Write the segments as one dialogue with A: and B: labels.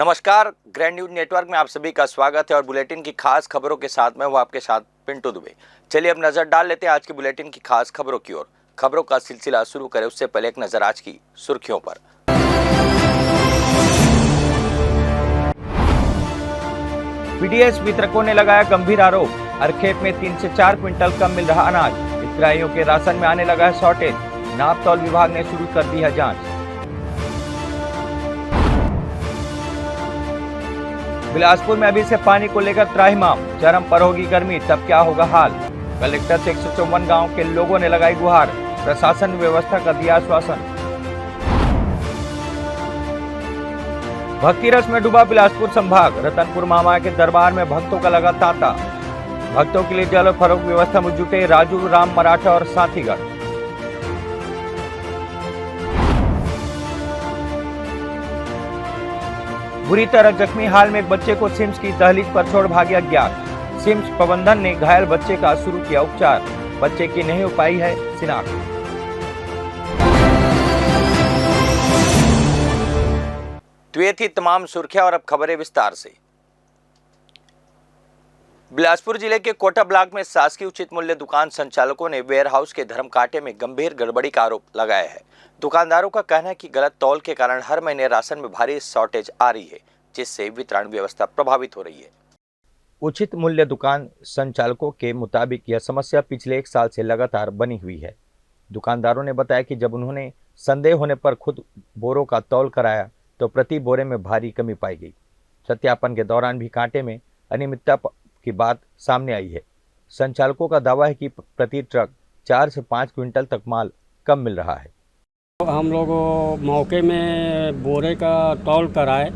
A: नमस्कार, grand news network में आप सभी का स्वागत है और बुलेटिन की खास खबरों के साथ मैं हूं आपके साथ पिंटू दुबे। चलिए अब नजर डाल लेते हैं आज की बुलेटिन की खास खबरों की ओर। खबरों का सिलसिला शुरू करें उससे पहले एक नजर आज की सुर्खियों पर। पीडीएस वितरकों ने लगाया गंभीर आरोप, हर खेत में 3 से 4 क्विंटल कम मिल रहा अनाज, हितग्राहियों के राशन में आने लगा है शॉर्टेज, नाप तौल विभाग ने शुरू कर दी है जांच। बिलासपुर में अभी से पानी को लेकर त्राहिमाम, चरम पर होगी गर्मी, तब क्या होगा हाल। कलेक्टर से 154 गांव के लोगों ने लगाई गुहार, प्रशासन ने व्यवस्था का दिया आश्वासन। भक्ति रस में डूबा बिलासपुर संभाग, रतनपुर मामा के दरबार में भक्तों का लगा तांता। भक्तों के लिए जल फरोख्त व्यवस्था में जुटे राजू, राम मराठा और साथीगढ़। बुरी तरह जख्मी हाल में एक बच्चे को सिम्स की दहलीज पर छोड़ भागे अज्ञात। सिम्स प्रबंधन ने घायल बच्चे का शुरू किया उपचार, बच्चे की नहीं हो पाई है शिनाख्त। तो ये थी तमाम सुर्खियां और अब खबरें विस्तार से। बिलासपुर जिले के कोटा ब्लॉक में शासकीय उचित मूल्य दुकान संचालकों ने वेयर हाउस के धर्म कांटे में गंभीर गड़बड़ी का आरोप लगाया है। दुकानदारों का कहना है कि गलत तौल के कारण हर महीने राशन में भारी शॉर्टेज आ रही है, जिससे वितरण व्यवस्था प्रभावित हो रही है। उचित मूल्य दुकान संचालकों के मुताबिक यह समस्या पिछले 1 साल से लगातार बनी हुई है। दुकानदारों ने बताया कि जब उन्होंने संदेह होने पर खुद बोरों का तौल कराया तो प्रति बोरे में भारी कमी पाई गई। सत्यापन के दौरान भी कांटे में अनियमितता की बात सामने आई है। संचालकों का दावा है कि प्रति ट्रक 4 से 5 क्विंटल तक माल कम मिल रहा है।
B: हम लोग मौके में बोरे का तौल कराए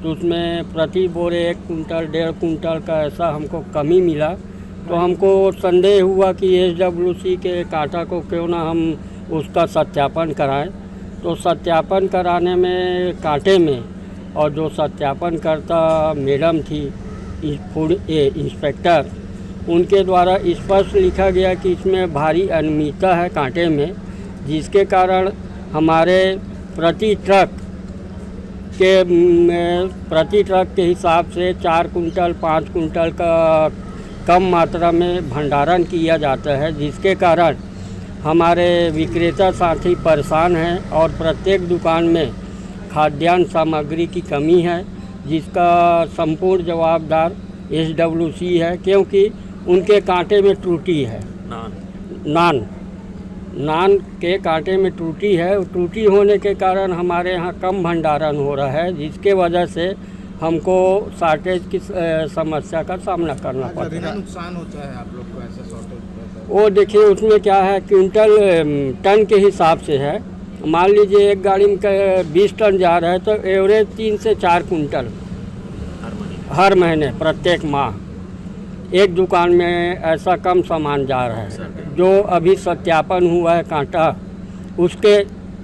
B: तो उसमें प्रति बोरे 1 कुंटल 1.5 कुंटल का ऐसा हमको कमी मिला, तो हमको संदेह हुआ कि SWC के कांटा को क्यों ना हम उसका सत्यापन कराएं। तो सत्यापन कराने में कांटे में और जो सत्यापन करता मैडम थी फूड इंस्पेक्टर, उनके द्वारा स्पष्ट लिखा गया कि इसमें भारी अनियमितता है कांटे में, जिसके कारण हमारे प्रति ट्रक के हिसाब से 4 कुंटल 5 कुंटल का कम मात्रा में भंडारण किया जाता है, जिसके कारण हमारे विक्रेता साथी परेशान हैं और प्रत्येक दुकान में खाद्यान्न सामग्री की कमी है, जिसका संपूर्ण जवाबदार SWC है, क्योंकि उनके कांटे में त्रुटि है। नान के कांटे में त्रुटि है। त्रुटि होने के कारण हमारे यहाँ कम भंडारण हो रहा है, जिसके वजह से हमको शॉर्टेज की समस्या का सामना करना पड़ता है।
C: कितना नुकसान होता है आप लोग को ऐसा शॉर्टेज?
B: वो देखिए उसमें क्या है, क्विंटल टन के हिसाब से है। मान लीजिए एक गाड़ी में 20 टन जा रहा है तो एवरेज 3 से 4 कुंटल हर महीने प्रत्येक माह एक दुकान में ऐसा कम सामान जा रहा है। जो अभी सत्यापन हुआ है कांटा, उसके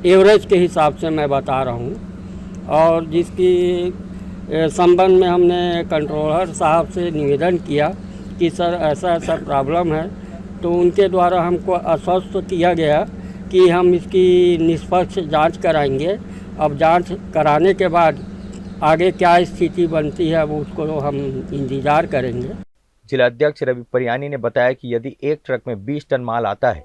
B: एवरेज के हिसाब से मैं बता रहा हूँ, और जिसकी संबंध में हमने कंट्रोलर साहब से निवेदन किया कि सर ऐसा ऐसा प्रॉब्लम है, तो उनके द्वारा हमको आश्वस्त किया गया कि हम इसकी निष्पक्ष जांच कराएंगे। अब जांच कराने के बाद आगे क्या स्थिति बनती है वो उसको हम इंतजार करेंगे।
A: जिला अध्यक्ष रवि परियानी ने बताया कि यदि एक ट्रक में 20 टन माल आता है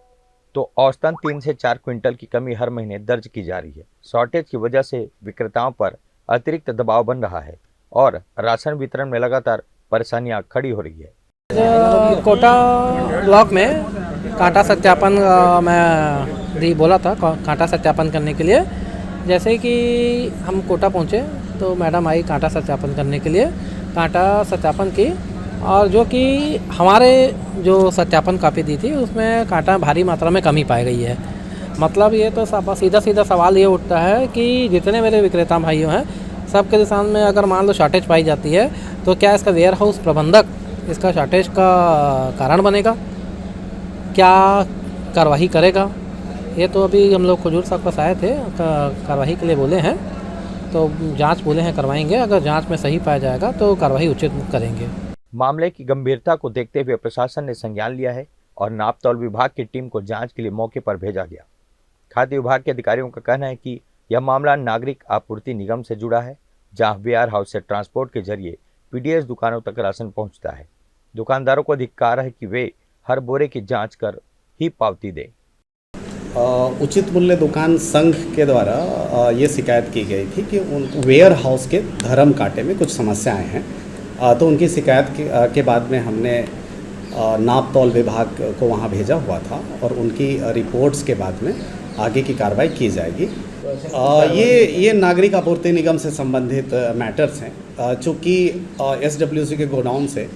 A: तो औसतन 3 से 4 क्विंटल की कमी हर महीने दर्ज की जा रही है। शॉर्टेज की वजह से विक्रेताओं पर अतिरिक्त दबाव बन रहा है और राशन वितरण में लगातार परेशानियां खड़ी हो रही है।
D: कोटा ब्लॉक में कांटा सत्यापन मैं बोला था कांटा सत्यापन करने के लिए। जैसे कि हम कोटा पहुँचे तो मैडम आई कांटा सत्यापन करने के लिए, कांटा सत्यापन की, और जो कि हमारे जो सत्यापन कापी दी थी उसमें कांटा भारी मात्रा में कमी पाई गई है। मतलब ये तो सीधा सवाल ये उठता है कि जितने मेरे विक्रेता भाइयों हैं सबके दुकान में अगर मान लो शॉर्टेज पाई जाती है तो क्या इसका वेयर हाउस प्रबंधक इसका शॉर्टेज का कारण बनेगा, क्या कार्रवाई करेगा? ये तो अभी हम लोग हुजूर साहब पास आए थे, कार्रवाई के लिए बोले हैं, तो जांच बोले हैं करवाएंगे। अगर जांच में सही पाया जाएगा तो कार्रवाई उचित करेंगे।
A: मामले की गंभीरता को देखते हुए प्रशासन ने संज्ञान लिया है और नाप तौल विभाग की टीम को जांच के लिए मौके पर भेजा गया। खाद्य विभाग के अधिकारियों का कहना है कि यह मामला नागरिक आपूर्ति निगम से जुड़ा है, जहां वेयर हाउस से ट्रांसपोर्ट के जरिए पीडीएस दुकानों तक राशन पहुंचता है। दुकानदारों को अधिकार है कि वे हर बोरे की जांच कर ही पावती दें।
E: उचित मूल्य दुकान संघ के द्वारा ये शिकायत की गई थी कि उन वेयर हाउस के धर्म कांटे में कुछ समस्याएं हैं। तो उनकी शिकायत के बाद में हमने नाप तौल विभाग को वहां भेजा हुआ था और उनकी रिपोर्ट्स के बाद में आगे की कार्रवाई की जाएगी। ये नागरिक आपूर्ति निगम से संबंधित मैटर्स हैं। चूँकि एसडब्ल्यूसी के गोडाउन से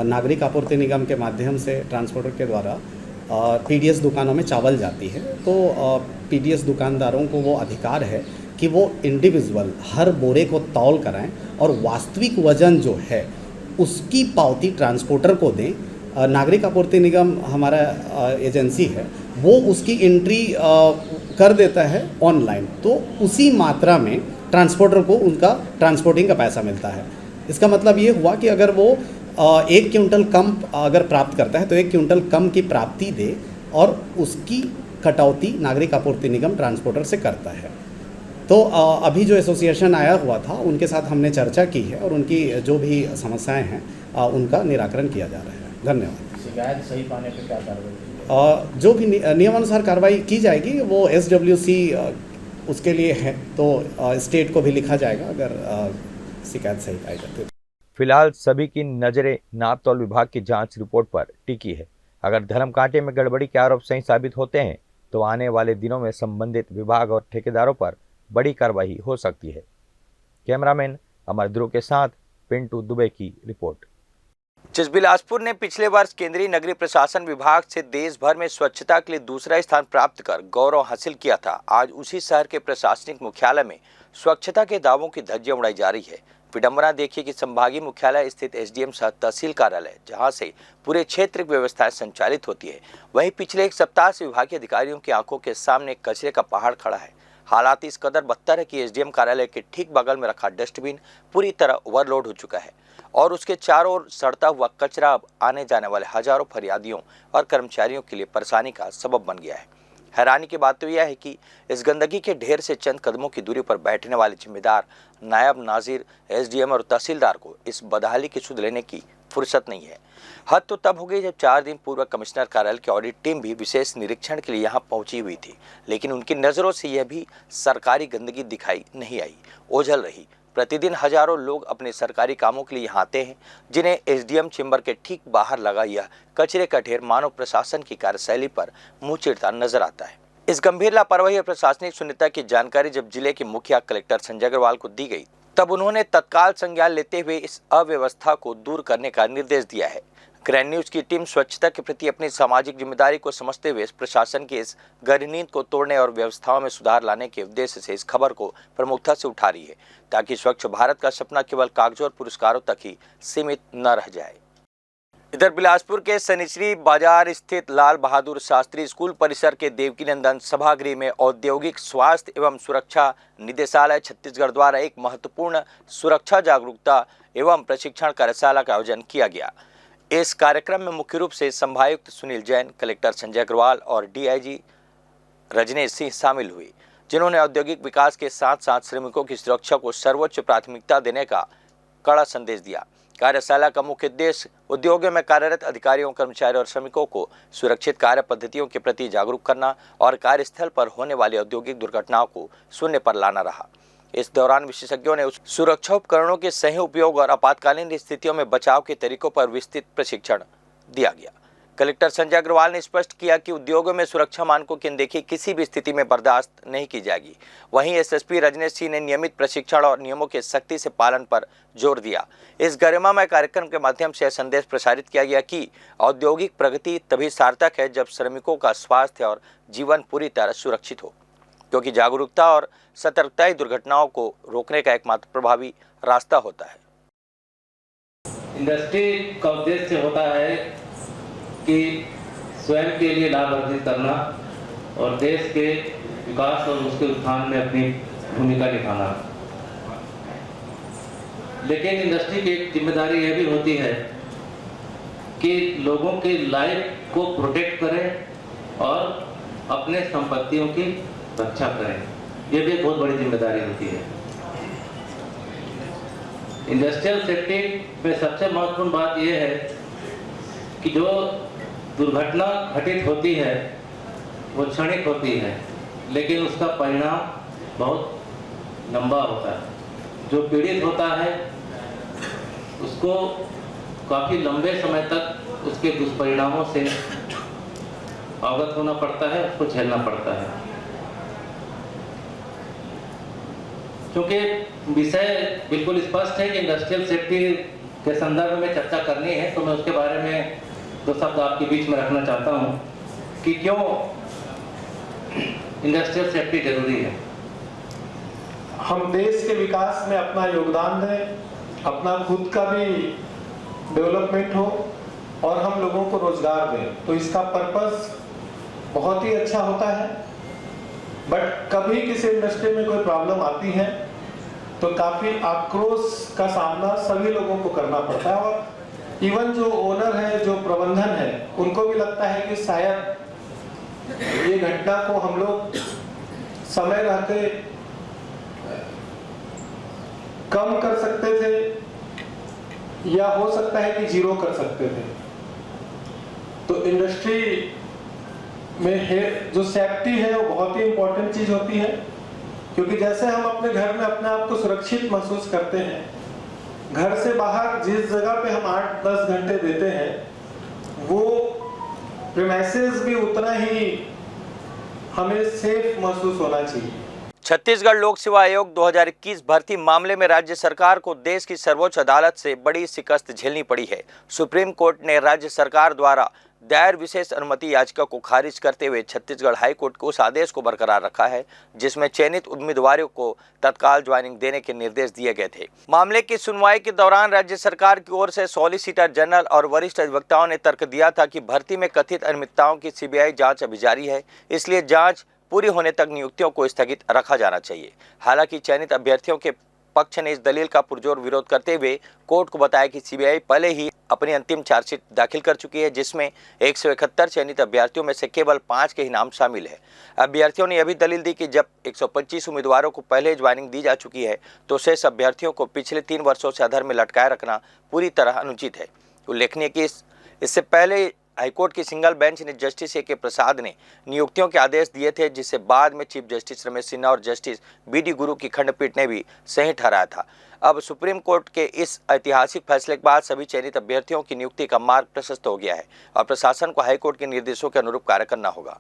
E: नागरिक आपूर्ति निगम के माध्यम से ट्रांसपोर्टर के द्वारा पीडीएस दुकानों में चावल जाती है, तो पीडीएस दुकानदारों को वो अधिकार है कि वो इंडिविजुअल हर बोरे को तौल कराएं और वास्तविक वजन जो है उसकी पावती ट्रांसपोर्टर को दें। नागरिक आपूर्ति निगम हमारा एजेंसी है, वो उसकी एंट्री कर देता है ऑनलाइन, तो उसी मात्रा में ट्रांसपोर्टर को उनका ट्रांसपोर्टिंग का पैसा मिलता है। इसका मतलब ये हुआ कि अगर वो 1 क्विंटल कम अगर प्राप्त करता है तो 1 क्विंटल कम की प्राप्ति दे और उसकी कटौती नागरिक आपूर्ति निगम ट्रांसपोर्टर से करता है। तो अभी जो एसोसिएशन आया हुआ था उनके साथ हमने चर्चा की है और उनकी जो भी समस्याएं हैं उनका निराकरण किया जा रहा है। धन्यवाद।
C: शिकायत सही पाने पर क्या कार्रवाई?
E: जो भी नियमानुसार कार्रवाई की जाएगी, वो एसडब्ल्यूसी उसके लिए है, तो स्टेट को भी लिखा जाएगा अगर शिकायत सही पाई जाती है।
A: फिलहाल सभी की नजरें नाप तौल विभाग की जांच रिपोर्ट पर टिकी है। अगर धर्म कांटे में गड़बड़ी के आरोप सही साबित होते हैं तो आने वाले दिनों में संबंधित विभाग और ठेकेदारों पर बड़ी कार्रवाई हो सकती है। कैमरामैन अमर ध्रुव के साथ पिंटू दुबे की रिपोर्ट। बिलासपुर ने पिछले वर्ष केंद्रीय नगरीय प्रशासन विभाग से देश भर में स्वच्छता के लिए दूसरा स्थान प्राप्त कर गौरव हासिल किया था। आज उसी शहर के प्रशासनिक मुख्यालय में स्वच्छता के दावों की धज्जियां उड़ाई जा रही है। विडंबना देखिए कि संभागीय मुख्यालय स्थित एसडीएम सह तहसील कार्यालय, जहां से पूरे क्षेत्र की व्यवस्थाएं संचालित होती है, वहीं पिछले एक सप्ताह से विभागीय अधिकारियों की आंखों के सामने कचरे का पहाड़ खड़ा है। हालात इस कदर बदतर है कि एसडीएम कार्यालय के ठीक बगल में रखा डस्टबिन पूरी तरह ओवरलोड हो चुका है और उसके चारों ओर सड़ता हुआ कचरा अब आने जाने वाले हजारों फरियादियों और कर्मचारियों के लिए परेशानी का सबब बन गया है। हैरानी की बात तो यह है कि इस गंदगी के ढेर से चंद कदमों की दूरी पर बैठने वाले जिम्मेदार नायब नाजिर, एसडीएम और तहसीलदार को इस बदहाली की सुध लेने की फुर्सत नहीं है। हद तो तब हो गई जब 4 दिन पूर्व कमिश्नर कार्यालय की ऑडिट टीम भी विशेष निरीक्षण के लिए यहां पहुंची हुई थी, लेकिन उनकी नजरों से यह भी सरकारी गंदगी दिखाई नहीं आई, ओझल रही। प्रतिदिन हजारों लोग अपने सरकारी कामों के लिए यहाँ आते हैं, जिन्हें एसडीएम चेंबर के ठीक बाहर लगा यह कचरे का ढेर मानव प्रशासन की कार्यशैली पर मुंह चिढ़ता नजर आता है। इस गंभीर लापरवाही और प्रशासनिक शून्यता की जानकारी जब जिले के मुखिया कलेक्टर संजय अग्रवाल को दी गई, तब उन्होंने तत्काल संज्ञान लेते हुए इस अव्यवस्था को दूर करने का निर्देश दिया है। ग्रैंड न्यूज की टीम स्वच्छता के प्रति अपनी सामाजिक जिम्मेदारी को समझते हुए प्रशासन की इस गहरी नींद को तोड़ने और व्यवस्थाओं में सुधार लाने के उद्देश्य से इस खबर को प्रमुखता से उठा रही है, ताकि स्वच्छ भारत का सपना केवल कागजों और पुरस्कारों तक ही सीमित न रह जाए। इधर बिलासपुर के सनिचरी बाजार स्थित लाल बहादुर शास्त्री स्कूल परिसर के देवकीनंदन सभागृह में औद्योगिक स्वास्थ्य एवं सुरक्षा निदेशालय छत्तीसगढ़ द्वारा एक महत्वपूर्ण सुरक्षा जागरूकता एवं प्रशिक्षण कार्यशाला का आयोजन किया गया। इस कार्यक्रम में मुख्य रूप से संभागायुक्त सुनील जैन, कलेक्टर संजय अग्रवाल और डीआईजी रजनेश सिंह शामिल हुए, जिन्होंने औद्योगिक विकास के साथ साथ श्रमिकों की सुरक्षा को सर्वोच्च प्राथमिकता देने का कड़ा संदेश दिया। कार्यशाला का मुख्य उद्देश्य उद्योगों में कार्यरत अधिकारियों, कर्मचारियों और श्रमिकों को सुरक्षित कार्य पद्धतियों के प्रति जागरूक करना और कार्यस्थल पर होने वाली औद्योगिक दुर्घटनाओं को शून्य पर लाना रहा। इस दौरान विशेषज्ञों ने सुरक्षा उपकरणों के सही उपयोग और आपातकालीन स्थितियों में बचाव के तरीकों पर विस्तृत प्रशिक्षण दिया गया। कलेक्टर संजय अग्रवाल ने स्पष्ट किया कि उद्योगों में सुरक्षा मानकों की अनदेखी किसी भी स्थिति में बर्दाश्त नहीं की जाएगी। वहीं एसएसपी रजनेश सिंह ने नियमित प्रशिक्षण और नियमों के सख्ती से पालन पर जोर दिया। इस गरिमामय कार्यक्रम के माध्यम से संदेश प्रसारित किया गया कि औद्योगिक प्रगति तभी सार्थक है जब श्रमिकों का स्वास्थ्य और जीवन पूरी तरह सुरक्षित हो, क्योंकि जागरूकता और सतर्कता ही दुर्घटनाओं को रोकने का एकमात्र प्रभावी रास्ता होता है।
F: इंडस्ट्री का उद्देश्य होता है कि स्वयं के लिए लाभ अर्जित करना और देश के विकास और उसके उत्थान में अपनी भूमिका निभाना। लेकिन इंडस्ट्री की एक जिम्मेदारी यह भी होती है कि लोगों की लाइफ को प्रोटेक्ट करें और अपने संपत्तियों की रक्षा करें। यह भी एक बहुत बड़ी जिम्मेदारी होती है। इंडस्ट्रियल सेफ्टी में सबसे महत्वपूर्ण बात यह है कि जो दुर्घटना घटित होती है वो क्षणिक होती है, लेकिन उसका परिणाम बहुत लंबा होता है। जो पीड़ित होता है उसको काफ़ी लंबे समय तक उसके दुष्परिणामों से अवगत होना पड़ता है, उसको झेलना पड़ता है। क्योंकि विषय बिल्कुल स्पष्ट है कि इंडस्ट्रियल सेफ्टी के संदर्भ में चर्चा करनी है, तो मैं उसके बारे में दो शब्द आपके बीच में रखना चाहता हूं कि क्यों इंडस्ट्रियल सेफ्टी जरूरी है।
G: हम देश के विकास में अपना योगदान दें, अपना खुद का भी डेवलपमेंट हो और हम लोगों को रोजगार दें, तो इसका पर्पस बहुत ही अच्छा होता है। बट कभी किसी इंडस्ट्री में कोई प्रॉब्लम आती है तो काफ़ी आक्रोश का सामना सभी लोगों को करना पड़ता है, और इवन जो ओनर है, जो प्रबंधन है, उनको भी लगता है कि शायद ये घटना को हम लोग समय रहते कम कर सकते थे या हो सकता है कि जीरो कर सकते थे। तो इंडस्ट्री में है जो सेफ्टी है वो बहुत ही इंपॉर्टेंट चीज होती है, क्योंकि जैसे हम अपने घर में अपने आप को सुरक्षित महसूस करते हैं, घर से बाहर जिस जगह पे हम 8-10 घंटे देते हैं वो प्रीमाइसेस भी उतना ही हमें सेफ महसूस होना चाहिए।
A: छत्तीसगढ़ लोक सेवा आयोग 2021 भर्ती मामले में राज्य सरकार को देश की सर्वोच्च अदालत से बड़ी शिकस्त झेलनी पड़ी है। सुप्रीम कोर्ट ने राज्य सरकार द्वारा दायर विशेष अनुमति याचिका को खारिज करते हुए छत्तीसगढ़ हाई कोर्ट के उस आदेश को बरकरार रखा है जिसमें चयनित उम्मीदवारों को तत्काल ज्वाइनिंग देने के निर्देश दिए गए थे। मामले की सुनवाई के दौरान राज्य सरकार की ओर से सॉलिसिटर जनरल और वरिष्ठ अधिवक्ताओं ने तर्क दिया था कि भर्ती में कथित अनियमितताओं की सीबीआई जांच अभी जारी है, इसलिए जांच पूरी होने तक नियुक्तियों को स्थगित रखा जाना चाहिए। हालांकि चयनित अभ्यर्थियों के पक्ष ने इस दलील का पुरजोर विरोध करते हुए कोर्ट को बताया कि सीबीआई पहले ही अपनी अंतिम चार्जशीट दाखिल कर चुकी है, जिसमें 171 चयनित अभ्यर्थियों में से केवल 5 के ही नाम शामिल है। अभ्यर्थियों ने यह भी दलील दी कि जब 125 उम्मीदवारों को पहले ज्वाइनिंग दी जा चुकी है तो शेष अभ्यर्थियों को पिछले 3 वर्षों से अधर में लटकाए रखना पूरी तरह अनुचित है। उल्लेखनीय कि इससे पहले हाईकोर्ट की सिंगल बेंच ने जस्टिस ए के प्रसाद ने नियुक्तियों के आदेश दिए थे, जिसे बाद में चीफ जस्टिस रमेश सिन्हा और जस्टिस बी.डी. गुरु की खंडपीठ ने भी सही ठहराया था। अब सुप्रीम कोर्ट के इस ऐतिहासिक फैसले के बाद सभी चयनित अभ्यर्थियों की नियुक्ति का मार्ग प्रशस्त हो गया है और प्रशासन को हाईकोर्ट के निर्देशों के अनुरूप कार्य करना होगा।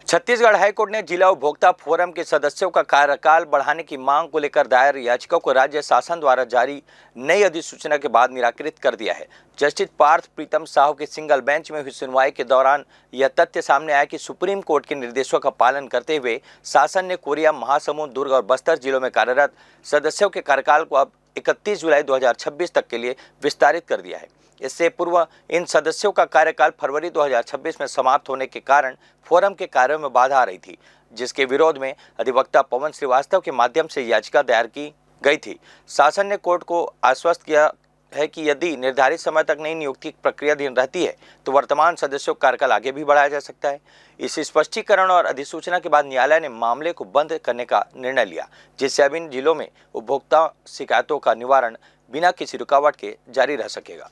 A: छत्तीसगढ़ हाईकोर्ट ने जिला उपभोक्ता फोरम के सदस्यों का कार्यकाल बढ़ाने की मांग को लेकर दायर याचिका को राज्य शासन द्वारा जारी नई अधिसूचना के बाद निराकृत कर दिया है। जस्टिस पार्थ प्रीतम साहू के सिंगल बेंच में हुई सुनवाई के दौरान यह तथ्य सामने आया कि सुप्रीम कोर्ट के निर्देशों का पालन करते हुए शासन ने कोरिया, महासमुंद, दुर्ग और बस्तर जिलों में कार्यरत सदस्यों के कार्यकाल को अब 31 जुलाई 2026 तक के लिए विस्तारित कर दिया है। इससे पूर्व इन सदस्यों का कार्यकाल फरवरी 2026 में समाप्त होने के कारण फोरम के कार्यों में बाधा आ रही थी, जिसके विरोध में अधिवक्ता पवन श्रीवास्तव के माध्यम से याचिका दायर की गई थी। शासन ने कोर्ट को आश्वस्त किया है कि यदि निर्धारित समय तक नई नियुक्ति प्रक्रियाधीन रहती है तो वर्तमान सदस्यों का कार्यकाल आगे भी बढ़ाया जा सकता है। इस स्पष्टीकरण और अधिसूचना के बाद न्यायालय ने मामले को बंद करने का निर्णय लिया, जिससे अब इन जिलों में उपभोक्ता शिकायतों का निवारण बिना किसी रुकावट के जारी रह सकेगा।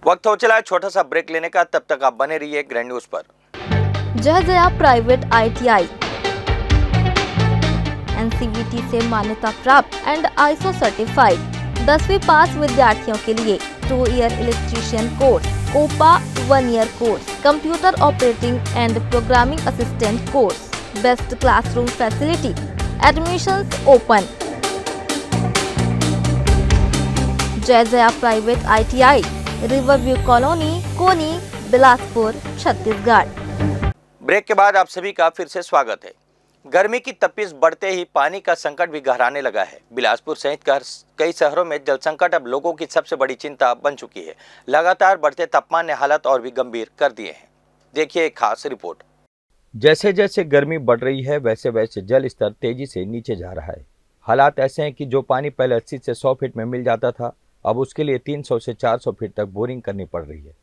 A: वक्त हो चला है छोटा सा ब्रेक लेने का, तब तक आप बने रहिए ग्रैंड न्यूज पर।
H: जय जया प्राइवेट ITI NCVT से मान्यता प्राप्त एंड ISO सर्टिफाइड 10वीं पास विद्यार्थियों के लिए 2 year electrician course, OPA 1 year course, computer operating and programming assistant course, best classroom facility, admissions open. Jai Jaya private ITI, river view colony, Koni, Bilaspur, Chhattisgarh.
A: Break के बाद आप सभी का फिर से स्वागत है। गर्मी की तपिश बढ़ते ही पानी का संकट भी गहराने लगा है। बिलासपुर सहित कई शहरों में जल संकट अब लोगों की सबसे बड़ी चिंता बन चुकी है। लगातार बढ़ते तापमान ने हालत और भी गंभीर कर दिए हैं। देखिए एक खास रिपोर्ट। जैसे जैसे गर्मी बढ़ रही है वैसे वैसे जल स्तर तेजी से नीचे जा रहा है। हालात ऐसे हैं कि जो पानी पहले 80 से 100 फीट में मिल जाता था, अब उसके लिए 300 से 400 फीट तक बोरिंग करनी पड़ रही है।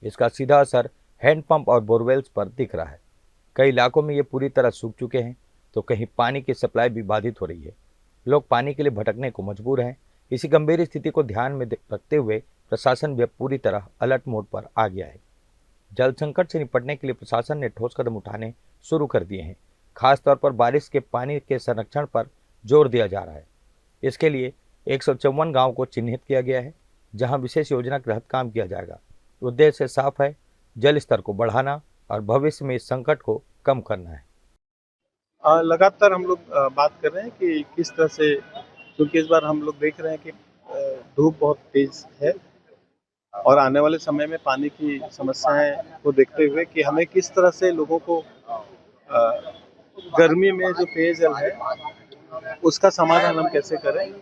A: इसका सीधा असर हैंडपंप और बोरवेल्स पर दिख रहा है। कई इलाकों में ये पूरी तरह सूख चुके हैं तो कहीं पानी की सप्लाई भी बाधित हो रही है। लोग पानी के लिए भटकने को मजबूर हैं। इसी गंभीर स्थिति को ध्यान में रखते हुए प्रशासन भी पूरी तरह अलर्ट मोड पर आ गया है। जल संकट से निपटने के लिए प्रशासन ने ठोस कदम उठाने शुरू कर दिए हैं। खासतौर पर बारिश के पानी के संरक्षण पर जोर दिया जा रहा है। इसके लिए 154 गाँव को चिन्हित किया गया है, जहां विशेष योजना के तहत काम किया जाएगा। उद्देश्य साफ है, जल स्तर को बढ़ाना और भविष्य में इस संकट को कम करना है।
G: लगातार हम लोग बात कर रहे हैं कि किस तरह से, क्योंकि इस बार हम लोग देख रहे हैं कि धूप बहुत तेज है और आने वाले समय में पानी की समस्याएं को देखते हुए कि हमें किस तरह से लोगों को गर्मी में जो पेयजल है उसका समाधान हम कैसे करें।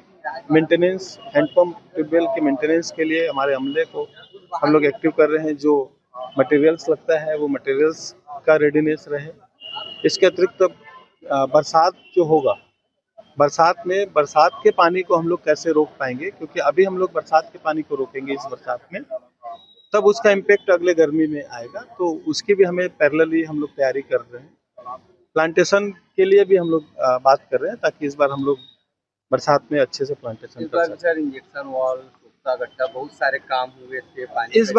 G: मेंटेनेंस, हैंडपम्प ट्यूबवेल के मेंटेनेंस के लिए हमारे अमले को हम लोग एक्टिव कर रहे हैं। जो मटेरियल्स लगता है वो मटेरियल्स का रेडीनेस रहे। इसके अतिरिक्त बरसात जो होगा, बरसात में बरसात के पानी को हम लोग कैसे रोक पाएंगे, क्योंकि अभी हम लोग बरसात के पानी को रोकेंगे इस बरसात में, तब उसका इम्पेक्ट अगले गर्मी में आएगा। तो उसकी भी हमें पैरेलली हम लोग तैयारी कर रहे हैं। प्लांटेशन के लिए भी हम लोग बात कर रहे हैं ताकि इस बार हम लोग बरसात में अच्छे से प्लांटेशन कर सकें।
I: इंजेक्शन वॉल, सूखा गड्ढा, बहुत सारे काम हुए थे पानी।
G: इस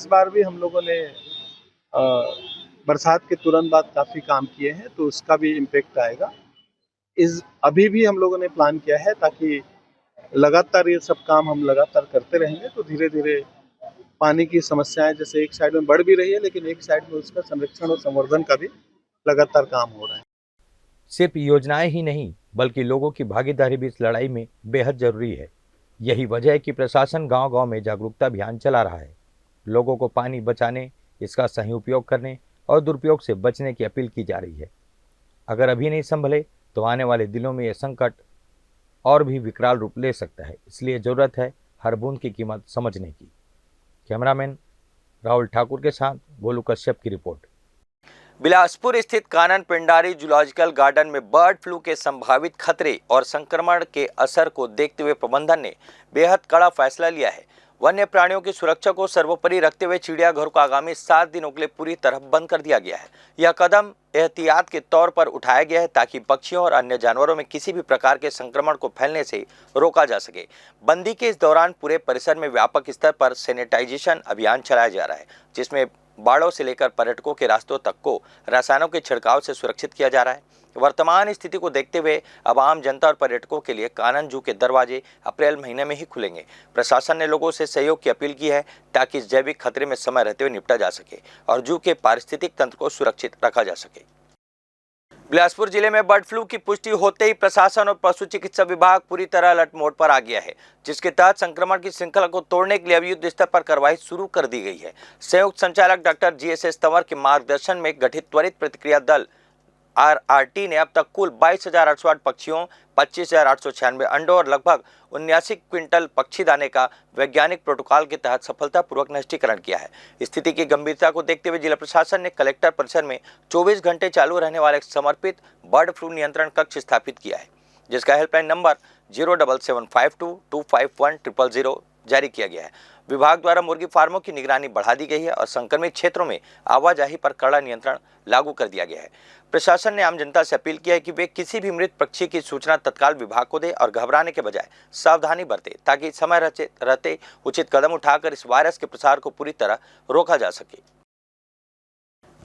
G: बार भी हम लोगों ने बरसात के तुरंत बाद काफ़ी काम किए हैं, तो उसका भी इम्पेक्ट आएगा। अभी भी हम लोगों ने प्लान किया है ताकि लगातार ये सब काम हम लगातार करते रहेंगे, तो धीरे धीरे पानी की समस्याएं जैसे एक साइड में बढ़ भी रही है, लेकिन एक साइड में उसका संरक्षण और संवर्धन का भी लगातार काम हो रहा है।
A: सिर्फ योजनाएं ही नहीं, बल्कि लोगों की भागीदारी भी इस लड़ाई में बेहद जरूरी है। यही वजह है कि प्रशासन गांव-गांव में जागरूकता अभियान चला रहा है। लोगों को पानी बचाने, इसका सही उपयोग करने और दुरुपयोग से बचने की अपील की जा रही है। अगर अभी नहीं संभले तो आने वाले दिनों में यह संकट और भी विकराल रूप ले सकता है। इसलिए जरूरत है हर बूंद की कीमत समझने की। कैमरामैन राहुल ठाकुर के साथ गोलू कश्यप की रिपोर्ट। बिलासपुर स्थित कानन पेंडारी जूलॉजिकल गार्डन में बर्ड फ्लू के संभावित खतरे और संक्रमण के असर को देखते हुए प्रबंधन ने बेहद कड़ा फैसला लिया है। वन्य प्राणियों की सुरक्षा को सर्वोपरि रखते हुए चिड़ियाघर को आगामी 7 दिनों के लिए पूरी तरह बंद कर दिया गया है। यह कदम एहतियात के तौर पर उठाया गया है ताकि पक्षियों और अन्य जानवरों में किसी भी प्रकार के संक्रमण को फैलने से रोका जा सके। बंदी के इस दौरान पूरे परिसर में व्यापक स्तर पर सैनिटाइजेशन अभियान चलाया जा रहा है, जिसमें बाड़ों से लेकर पर्यटकों के रास्तों तक को रसायनों के छिड़काव से सुरक्षित किया जा रहा है। वर्तमान स्थिति को देखते हुए अब आम जनता और पर्यटकों के लिए कानन जू के दरवाजे अप्रैल महीने में ही खुलेंगे। प्रशासन ने लोगों से सहयोग की अपील की है ताकि इस जैविक खतरे में समय रहते हुए निपटा जा सके और जू के पारिस्थितिक तंत्र को सुरक्षित रखा जा सके। बिलासपुर जिले में बर्ड फ्लू की पुष्टि होते ही प्रशासन और पशु चिकित्सा विभाग पूरी तरह अलर्ट मोड पर आ गया है, जिसके तहत संक्रमण की श्रृंखला को तोड़ने के लिए अब युद्ध स्तर पर कार्रवाई शुरू कर दी गई है। संयुक्त संचालक डॉक्टर GSS तंवर के मार्गदर्शन में गठित त्वरित प्रतिक्रिया दल RRT ने अब तक कुल 22,808 पक्षियों, 25,896 अंडों और लगभग 79 क्विंटल पक्षी दाने का वैज्ञानिक प्रोटोकॉल के तहत सफलतापूर्वक नष्टीकरण किया है। स्थिति की गंभीरता को देखते हुए जिला प्रशासन ने कलेक्टर परिसर में 24 घंटे चालू रहने वाला एक समर्पित बर्ड फ्लू नियंत्रण कक्ष स्थापित किया है, जिसका हेल्पलाइन नंबर 07752251000 जारी किया गया है। विभाग द्वारा मुर्गी फार्मों की निगरानी बढ़ा दी गई है और संक्रमित क्षेत्रों में आवाजाही पर कड़ा नियंत्रण लागू कर दिया गया है। प्रशासन ने आम जनता से अपील किया है कि वे किसी भी मृत पक्षी की सूचना तत्काल विभाग को दे और घबराने के बजाय सावधानी बरते ताकि समय रहते उचित कदम उठाकर इस वायरस के प्रसार को पूरी तरह रोका जा सके।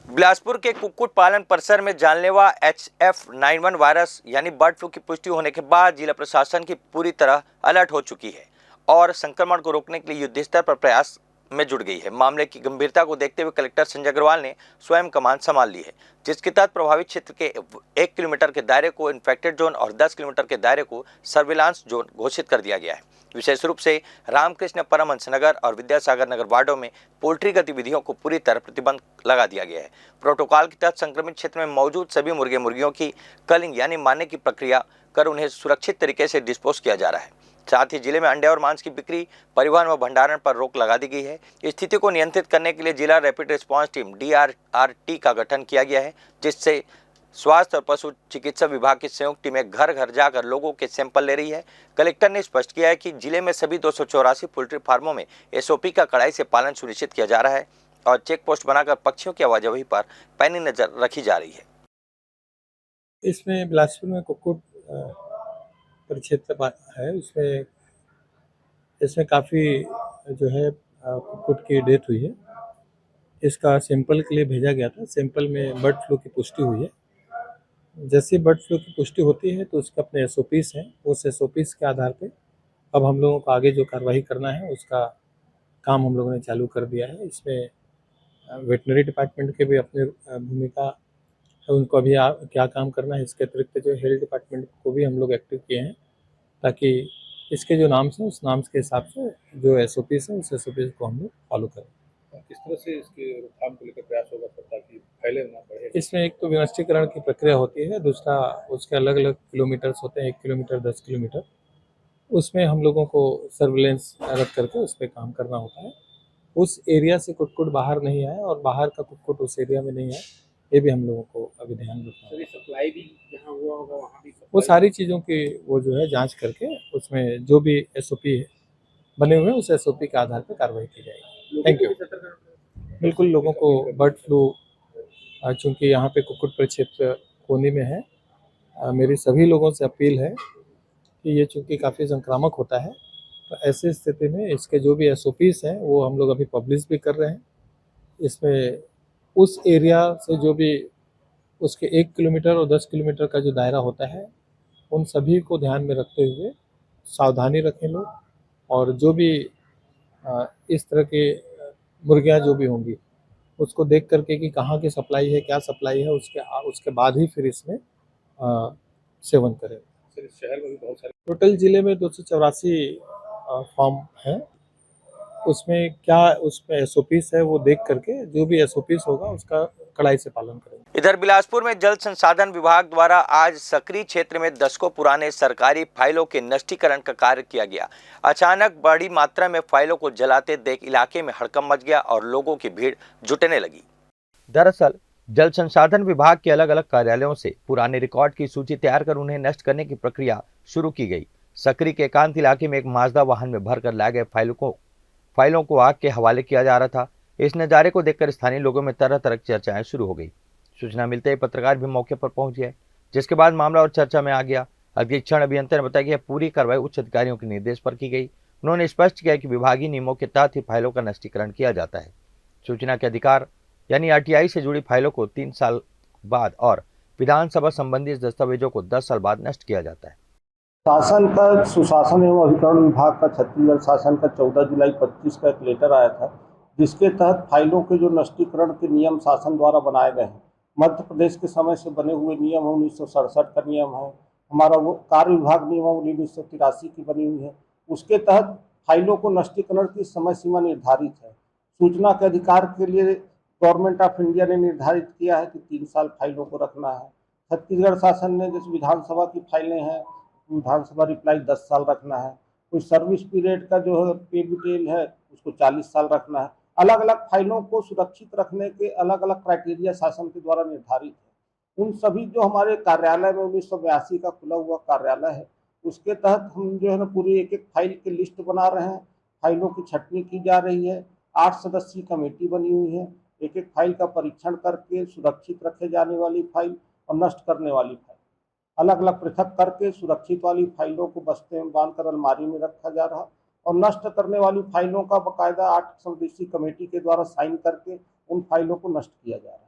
A: बिलासपुर के कुक्कुट पालन परिसर में जानलेवा HF91 वायरस यानी बर्ड फ्लू की पुष्टि होने के बाद जिला प्रशासन की पूरी तरह अलर्ट हो चुकी है और संक्रमण को रोकने के लिए युद्ध स्तर पर प्रयास में जुट गई है। मामले की गंभीरता को देखते हुए कलेक्टर संजय अग्रवाल ने स्वयं कमान संभाल ली है, जिसके तहत प्रभावित क्षेत्र के 1 किलोमीटर के दायरे को इन्फेक्टेड जोन और 10 किलोमीटर के दायरे को सर्विलांस जोन घोषित कर दिया गया है। विशेष रूप से रामकृष्ण परमहंस नगर और विद्यासागर नगर वार्डों में पोल्ट्री गतिविधियों को पूरी तरह प्रतिबंध लगा दिया गया है। प्रोटोकॉल के तहत संक्रमित क्षेत्र में मौजूद सभी मुर्गियों की कलिंग यानी मारने की प्रक्रिया कर उन्हें सुरक्षित तरीके से डिस्पोज किया जा रहा है। साथ ही जिले में अंडे और मांस की बिक्री, परिवहन व भंडारण पर रोक लगा दी गई है। स्थिति को नियंत्रित करने के लिए जिला रैपिड रिस्पांस टीम DRRT का गठन किया गया है, जिससे स्वास्थ्य और पशु चिकित्सा विभाग की संयुक्त टीमें घर घर जाकर लोगों के सैंपल ले रही है। कलेक्टर ने स्पष्ट किया है कि जिले में सभी 284 पोल्ट्री फार्मों में SOP का कड़ाई से पालन सुनिश्चित किया जा रहा है और चेक पोस्ट बनाकर पक्षियों की आवाजाही पर पैनी नजर रखी जा रही है।
J: इसमें बिलासपुर में कुक्कुट परिक्षेत्र है, उसमें
C: इसमें काफ़ी जो है कुक्कुट की डेथ हुई है। इसका सैंपल के लिए भेजा गया था। सैंपल में बर्ड फ्लू की पुष्टि हुई है। जैसे बर्ड फ्लू की पुष्टि होती है तो उसके अपने एसओपीस हैं। उस एसओपीस के आधार पे अब हम लोगों को आगे जो कार्रवाई करना है उसका काम हम लोगों ने चालू कर दिया है। इसमें वेटनरी डिपार्टमेंट के भी अपनी भूमिका है, उनको अभी क्या काम करना है। इसके अतिरिक्त जो हेल्थ डिपार्टमेंट को भी हम लोग एक्टिव किए हैं ताकि इसके जो नाम्स हैं उस नाम्स के हिसाब से जो एसओपीस है उस एसओपीस को हम लोग फॉलो करें।
J: किस तरह से इसके रोकथाम को लेकर प्रयास होगा सर ताकि फैले ना बढ़े?
C: इसमें एक तो विनष्टीकरण की प्रक्रिया होती है, दूसरा उसके अलग अलग किलोमीटर्स होते हैं, 1 किलोमीटर 10 किलोमीटर, उसमें हम लोगों को सर्विलेंस रख करके उस पर काम करना होता है। उस एरिया से कुक्कुट बाहर नहीं आए और बाहर का कुक्कुट उस एरिया में नहीं आए, ये भी हम लोगों को अभी ध्यान रखना है।
J: सप्लाई भी जहाँ हुआ होगा वहाँ भी
C: वो सारी चीज़ों की वो जो है जांच करके उसमें जो भी एसओपी बने हुए हैं उस एसओपी के आधार पर कार्रवाई की जाएगी। Thank you. बिल्कुल, लोगों को बर्ड फ्लू चूँकि यहाँ पे कुक्कुट परिक्षेत्र कोनी में है, मेरी सभी लोगों से अपील है कि ये चूँकि काफ़ी संक्रामक होता है तो ऐसी स्थिति में इसके जो भी एसओपीस हैं वो हम लोग अभी पब्लिश भी कर रहे हैं। इसमें उस एरिया से जो भी उसके 1 किलोमीटर और 10 किलोमीटर का जो दायरा होता है उन सभी को ध्यान में रखते हुए सावधानी रखें लोग, और जो भी इस तरह के मुर्गियाँ जो भी होंगी उसको देख करके कि कहाँ की सप्लाई है, क्या सप्लाई है, उसके बाद ही फिर इसमें सेवन करें।
J: सर इस शहर में भी बहुत सारे
C: टोटल ज़िले में 284 फार्म हैं। उसमें क्या उसमें एसओपीस है वो देख करके जो भी एसओपीस होगा उसका कड़ाई से पालन करेंगे।
A: इधर बिलासपुर में जल संसाधन विभाग द्वारा आज सकरी क्षेत्र में दशकों पुराने सरकारी फाइलों के नष्टीकरण का कार्य किया गया। अचानक बड़ी मात्रा में फाइलों को जलाते देख इलाके में हड़कंप मच गया और लोगों की भीड़ जुटने लगी। दरअसल जल संसाधन विभाग के अलग अलग कार्यालयों से पुराने रिकॉर्ड की सूची तैयार कर उन्हें नष्ट करने की प्रक्रिया शुरू की गई। सकरी के एकांत इलाके में एक माजदा वाहन में भरकर लाए गए फाइलों को आग के हवाले किया जा रहा था। इस नज़ारे को देखकर स्थानीय लोगों में तरह तरह की चर्चाएं शुरू हो गई। सूचना मिलते ही पत्रकार भी मौके पर पहुंच गए, जिसके बाद मामला और चर्चा में आ गया। अधीक्षण अभियंता ने बताया कि पूरी कार्रवाई उच्च अधिकारियों के निर्देश पर की गई। उन्होंने स्पष्ट किया कि विभागीय नियमों के तहत ही फाइलों का नष्टीकरण किया जाता है। सूचना के अधिकार यानी आरटीआई से जुड़ी फाइलों को 3 साल बाद और विधानसभा संबंधी दस्तावेजों को 10 साल बाद नष्ट किया जाता है।
G: शासन का सुशासन एवं अभिकरण विभाग का छत्तीसगढ़ शासन का 14 जुलाई 25 का एक लेटर आया था, जिसके तहत फाइलों के जो नष्टीकरण के नियम शासन द्वारा बनाए गए हैं। मध्य प्रदेश के समय से बने हुए नियम 1967 का नियम है, हमारा वो कार्य विभाग नियम 1983 की बनी हुई है। उसके तहत फाइलों को नष्टीकरण की समय सीमा निर्धारित है। सूचना के अधिकार के लिए गवर्नमेंट ऑफ इंडिया ने निर्धारित किया है कि 3 साल फाइलों को रखना है। छत्तीसगढ़ शासन ने जैसे विधानसभा की फाइलें हैं, विधानसभा रिप्लाई 10 साल रखना है। कोई सर्विस पीरियड का जो है पे डिटेल है उसको 40 साल रखना है। अलग अलग फाइलों को सुरक्षित रखने के अलग अलग क्राइटेरिया शासन के द्वारा निर्धारित है। उन सभी जो हमारे कार्यालय में 1982 का खुला हुआ कार्यालय है, उसके तहत हम जो है ना पूरी एक एक फाइल की लिस्ट बना रहे हैं। फाइलों की छटनी की जा रही है। 8 सदस्यीय कमेटी बनी हुई है। एक एक फाइल का परीक्षण करके सुरक्षित रखे जाने वाली फाइल और नष्ट करने वाली फाइल अलग अलग पृथक करके सुरक्षित वाली फाइलों को बस्ते में बांधकर अलमारी में रखा जा रहा और नष्ट करने वाली फाइलों का बाकायदा 8 सदस्यीय कमेटी के द्वारा साइन करके उन फाइलों को नष्ट किया जा रहा है।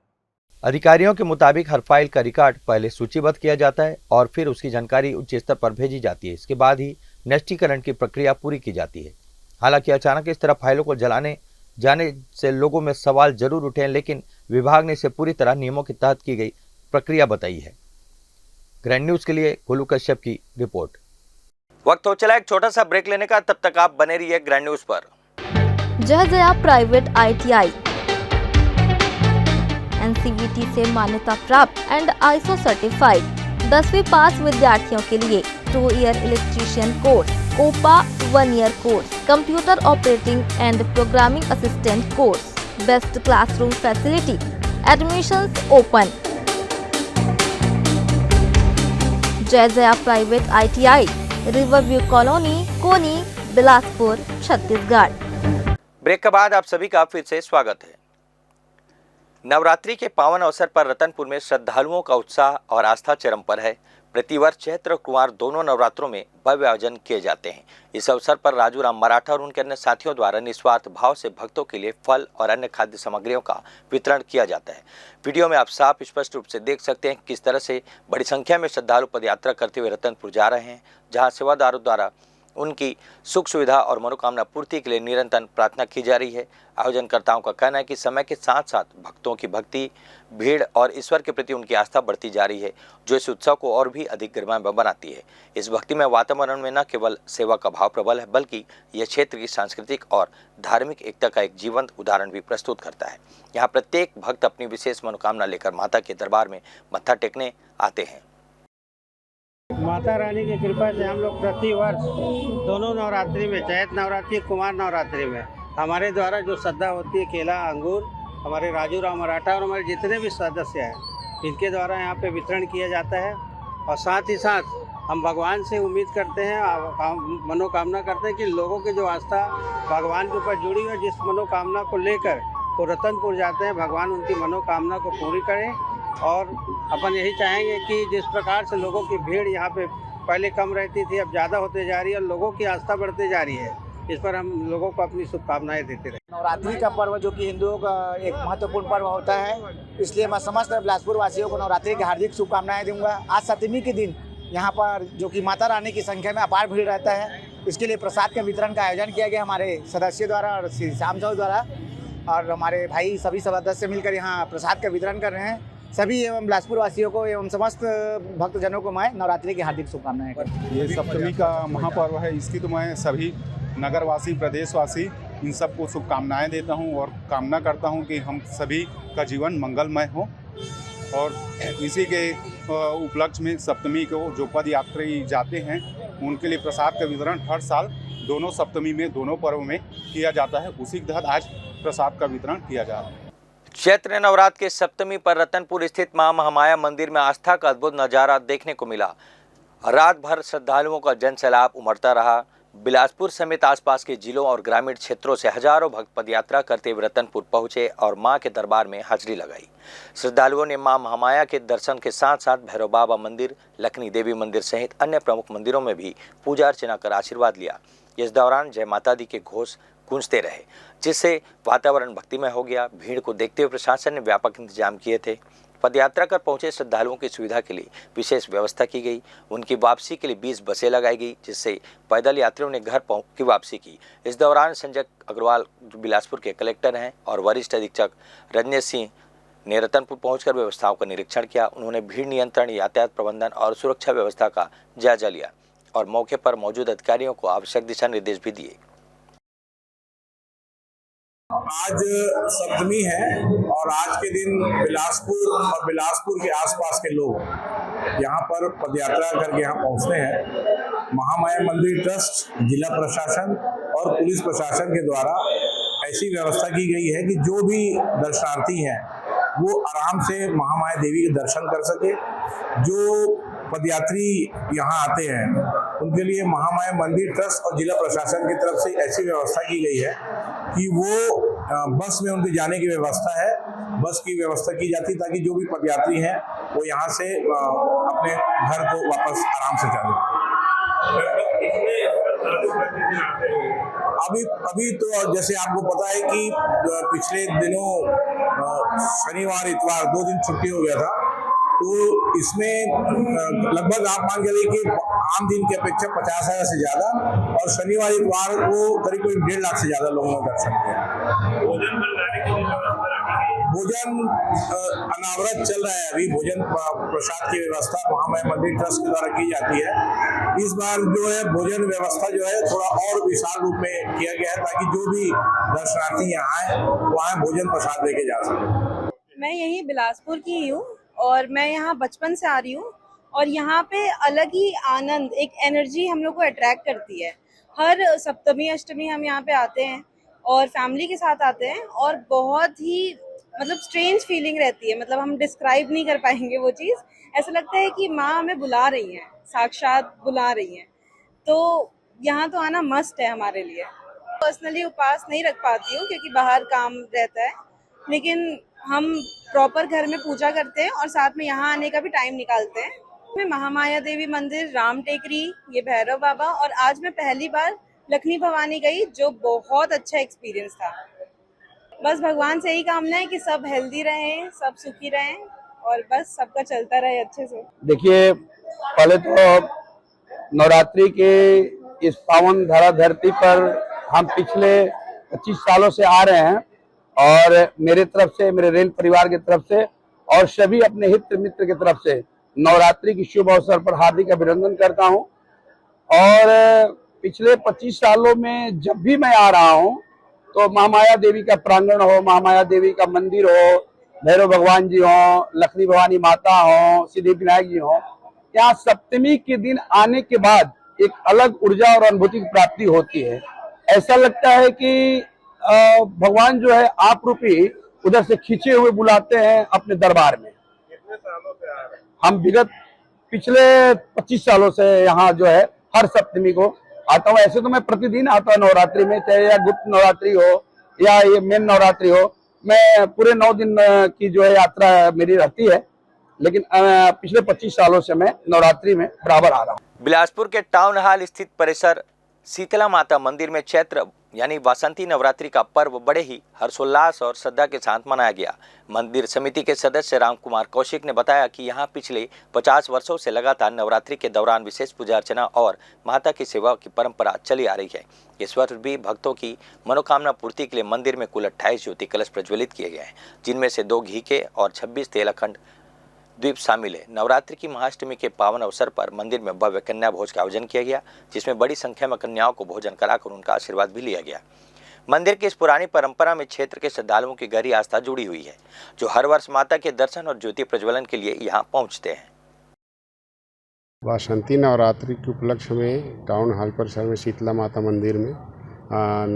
A: अधिकारियों के मुताबिक हर फाइल का रिकॉर्ड पहले सूचीबद्ध किया जाता है और फिर उसकी जानकारी उच्च स्तर पर भेजी जाती है। इसके बाद ही नष्टीकरण की प्रक्रिया पूरी की जाती है। हालांकि अचानक इस तरह फाइलों को जलाने जाने से लोगों में सवाल जरूर उठे हैं, लेकिन विभाग ने इसे पूरी तरह नियमों के तहत की गई प्रक्रिया बताई है। ग्रैंड न्यूज के लिए गोलू कश्यप की रिपोर्ट। वक्त हो चला एक छोटा सा ब्रेक लेने का, तब तक आप बने रहिए ग्रैंड न्यूज पर।
H: जय जया प्राइवेट ITI NCVT से मान्यता प्राप्त एंड ISO सर्टिफाइड 10वीं पास विद्यार्थियों के लिए 2 year electrician course, COPA 1 year course, computer operating and programming assistant course, best classroom facility, admissions open. Jai Jaya private ITI, Riverview colony, Koni, Bilaspur, Chhattisgarh.
A: Break के बाद आप सभी का फिर से स्वागत है। नवरात्रि के पावन अवसर पर रतनपुर में श्रद्धालुओं का उत्साह और आस्था चरम पर है। प्रतिवर्ष चैत्र और कुमार दोनों नवरात्रों में भव्य आयोजन किए जाते हैं। इस अवसर पर राजू राम मराठा और उनके अन्य साथियों द्वारा निस्वार्थ भाव से भक्तों के लिए फल और अन्य खाद्य सामग्रियों का वितरण किया जाता है। वीडियो में आप साफ स्पष्ट रूप से देख सकते हैं किस तरह से बड़ी संख्या में श्रद्धालु पदयात्रा करते हुए रतनपुर जा रहे हैं, जहां सेवादारों द्वारा उनकी सुख सुविधा और मनोकामना पूर्ति के लिए निरंतर प्रार्थना की जा रही है। आयोजनकर्ताओं का कहना है कि समय के साथ साथ भक्तों की भक्ति, भीड़ और ईश्वर के प्रति उनकी आस्था बढ़ती जा रही है, जो इस उत्सव को और भी अधिक गरिमामय बनाती है। इस भक्तिमय वातावरण में न केवल सेवा का भाव प्रबल है, बल्कि यह क्षेत्र की सांस्कृतिक और धार्मिक एकता का एक जीवंत उदाहरण भी प्रस्तुत करता है। यहाँ प्रत्येक भक्त अपनी विशेष मनोकामना लेकर माता के दरबार में मत्था टेकने आते हैं।
B: माता रानी की कृपा से हम लोग प्रति वर्ष दोनों नवरात्रि में, चैत नवरात्रि, कुमार नवरात्रि में हमारे द्वारा जो श्रद्धा होती है, केला, अंगूर, हमारे राजू राम मराठा और हमारे जितने भी सदस्य हैं, इनके द्वारा यहाँ पे वितरण किया जाता है। और साथ ही साथ हम भगवान से उम्मीद करते हैं, मनोकामना करते हैं कि लोगों की जो आस्था भगवान के ऊपर जुड़ी है, जिस मनोकामना को लेकर वो रतनपुर जाते हैं, भगवान उनकी मनोकामना को पूरी करें। और अपन यही चाहेंगे कि जिस प्रकार से लोगों की भीड़ यहाँ पे पहले कम रहती थी, अब ज़्यादा होते जा रही है और लोगों की आस्था बढ़ते जा रही है, इस पर हम लोगों को अपनी शुभकामनाएं देते रहे।
K: नवरात्रि का पर्व जो कि हिंदुओं का एक महत्वपूर्ण पर्व होता है, इसलिए मैं समस्त बिलासपुर वासियों को नवरात्रि की हार्दिक शुभकामनाएं दूंगा। आज सप्तमी के दिन यहाँ पर जो कि माता रानी की संख्या में अपार भीड़ रहता है, इसके लिए प्रसाद के वितरण का आयोजन किया गया हमारे सदस्य द्वारा और श्री श्याम चौधरी द्वारा, और हमारे भाई सभी सदस्य मिलकर यहाँ प्रसाद का वितरण कर रहे हैं। सभी एवं बिलासपुर वासियों को एवं समस्त भक्तजनों को मैं नवरात्रि की हार्दिक शुभकामनाएं करता हूं।
L: ये सप्तमी का महापर्व है, इसकी तो मैं सभी नगरवासी, प्रदेशवासी इन सबको शुभकामनाएं देता हूं और कामना करता हूं कि हम सभी का जीवन मंगलमय हो। और इसी के उपलक्ष्य में सप्तमी को जो पद यात्री जाते हैं उनके लिए प्रसाद का वितरण हर साल दोनों सप्तमी में, दोनों पर्व में किया जाता है। उसी के तहत आज प्रसाद का वितरण किया जा रहा है।
A: चैत्र नवरात्र के सप्तमी पर रतनपुर स्थित मां महामाया मंदिर में आस्था का अद्भुत नजारा देखने को मिला। रात भर श्रद्धालुओं का जनसैलाब उमड़ता रहा। बिलासपुर समेत आसपास के जिलों और ग्रामीण क्षेत्रों से हजारों भक्त पदयात्रा करते हुए रतनपुर पहुंचे और मां के दरबार में हाजिरी लगाई। श्रद्धालुओं ने मां महामाया के दर्शन के साथ साथ भैरव बाबा मंदिर, लक्ष्मी देवी मंदिर सहित अन्य प्रमुख मंदिरों में भी पूजा अर्चना कर आशीर्वाद लिया। इस दौरान जय माता दी के घोष गूंजते रहे, जिससे वातावरण भक्तिमय हो गया। भीड़ को देखते हुए प्रशासन ने व्यापक इंतजाम किए थे। पदयात्रा कर पहुंचे श्रद्धालुओं की सुविधा के लिए विशेष व्यवस्था की गई। उनकी वापसी के लिए 20 बसें लगाई गई, जिससे पैदल यात्रियों ने घर की वापसी की। इस दौरान संजय अग्रवाल जो बिलासपुर के कलेक्टर हैं और वरिष्ठ अधीक्षक रजनीश सिंह ने रतनपुर पहुंचकर व्यवस्थाओं का निरीक्षण किया। उन्होंने भीड़ नियंत्रण, यातायात प्रबंधन और सुरक्षा व्यवस्था का जायजा लिया और मौके पर मौजूद अधिकारियों को आवश्यक दिशा निर्देश भी दिए।
M: आज सप्तमी है और आज के दिन बिलासपुर और बिलासपुर के आसपास के लोग यहाँ पर पदयात्रा करके यहाँ पहुँचते हैं। महामाया मंदिर ट्रस्ट, जिला प्रशासन और पुलिस प्रशासन के द्वारा ऐसी व्यवस्था की गई है कि जो भी दर्शनार्थी हैं वो आराम से महामाया देवी के दर्शन कर सके। जो पदयात्री यहाँ आते हैं उनके लिए महामाया मंदिर ट्रस्ट और जिला प्रशासन की तरफ से ऐसी व्यवस्था की गई है कि वो बस में उनके जाने की व्यवस्था है, बस की व्यवस्था की जाती है ताकि जो भी पदयात्री हैं वो यहाँ से अपने घर को वापस आराम से चले। अभी तो जैसे आपको पता है कि पिछले दिनों शनिवार इतवार 2 दिन छुट्टी हो गया था, तो इसमें लगभग आप मान के चलिए कि आम दिन की अपेक्षा 50,000 से ज़्यादा और शनिवार इतवार को करीब 1.5 लाख से ज़्यादा लोगों ने दर्शन किया। भोजन अनावरत चल रहा है, अभी भोजन प्रसाद की व्यवस्था महामाया मंदिर ट्रस्ट के द्वारा की जाती है। इस बार जो है भोजन व्यवस्था जो है थोड़ा और विशाल रूप में किया गया है ताकि जो भी दर्शनार्थी यहाँ आए वहाँ भोजन प्रसाद लेके जा सके।
N: मैं यही बिलासपुर की ही हूँ और मैं यहाँ बचपन से आ रही हूँ और यहाँ पे अलग ही आनंद, एक एनर्जी हम लोग को अट्रैक्ट करती है। हर सप्तमी अष्टमी हम यहाँ पे आते हैं और फैमिली के साथ आते हैं और बहुत ही मतलब स्ट्रेंज फीलिंग रहती है, मतलब हम डिस्क्राइब नहीं कर पाएंगे वो चीज़। ऐसा लगता है कि माँ हमें बुला रही हैं, साक्षात बुला रही हैं। तो यहाँ तो आना मस्ट है हमारे लिए। पर्सनली उपवास नहीं रख पाती हूँ क्योंकि बाहर काम रहता है, लेकिन हम प्रॉपर घर में पूजा करते हैं और साथ में यहाँ आने का भी टाइम निकालते हैं में महामाया देवी मंदिर, राम टेकरी, ये भैरव बाबा, और आज मैं पहली बार लखनी भवानी गई, जो बहुत अच्छा एक्सपीरियंस था। बस भगवान से यही कामना है कि सब हेल्दी रहें, सब सुखी रहें और बस सबका चलता रहे अच्छे से।
O: देखिए, पहले तो नवरात्रि के इस पावन धरा धरती पर हम पिछले 25 सालों से आ रहे हैं और मेरे तरफ से, मेरे रेल परिवार की तरफ से और सभी अपने हित मित्र की तरफ से नवरात्रि की शुभ अवसर पर हार्दिक अभिनंदन करता हूं। और पिछले 25 सालों में जब भी मैं आ रहा हूं तो महामाया देवी का प्रांगण हो, महामाया देवी का मंदिर हो, भैरव भगवान जी हो, लक्ष्मी भवानी माता हो, सिद्धि विनायक जी हो, यहाँ सप्तमी के दिन आने के बाद एक अलग ऊर्जा और अनुभूति की प्राप्ति होती है। ऐसा लगता है कि भगवान जो है आप रूपी उधर से खींचे हुए बुलाते हैं अपने दरबार में।
J: कितने सालों से आ रहे हैं?
O: हम विगत पिछले 25 सालों से यहाँ जो है हर सप्तमी को आता हूँ। ऐसे तो मैं प्रतिदिन आता हूँ नवरात्रि में, चाहे या गुप्त नवरात्रि हो या ये मेन नवरात्रि हो, मैं पूरे 9 दिन की जो है यात्रा मेरी रहती है, लेकिन पिछले 25 सालों से मैं नवरात्रि में बराबर आ रहा हूँ।
A: बिलासपुर के टाउन हॉल स्थित परिसर शीतला माता मंदिर में चैत्र यानी वासंती नवरात्रि का पर्व बड़े ही हर्षोल्लास और श्रद्धा के साथ मनाया गया। मंदिर समिति के सदस्य राम कुमार कौशिक ने बताया कि यहां पिछले 50 वर्षों से लगातार नवरात्रि के दौरान विशेष पूजा अर्चना और माता की सेवा की परंपरा चली आ रही है। इस वर्ष भी भक्तों की मनोकामना पूर्ति के लिए मंदिर में कुल 28 ज्योति कलश प्रज्वलित किए गए हैं, जिनमें से 2 घी के और 26 तेल अखंड द्वीप शामिल है। नवरात्रि की महाअष्टमी के पावन अवसर पर मंदिर में भव्य कन्या भोज का आयोजन किया गया, जिसमें बड़ी संख्या में कन्याओं को भोजन कराकर उनका आशीर्वाद भी लिया गया। मंदिर की इस पुरानी परंपरा में क्षेत्र के श्रद्धालुओं की गहरी आस्था जुड़ी हुई है, जो हर वर्ष माता के दर्शन और ज्योति प्रज्वलन के लिए यहाँ पहुँचते हैं।
P: वासंती नवरात्रि के उपलक्ष्य में टाउन हॉल परिसर में शीतला माता मंदिर में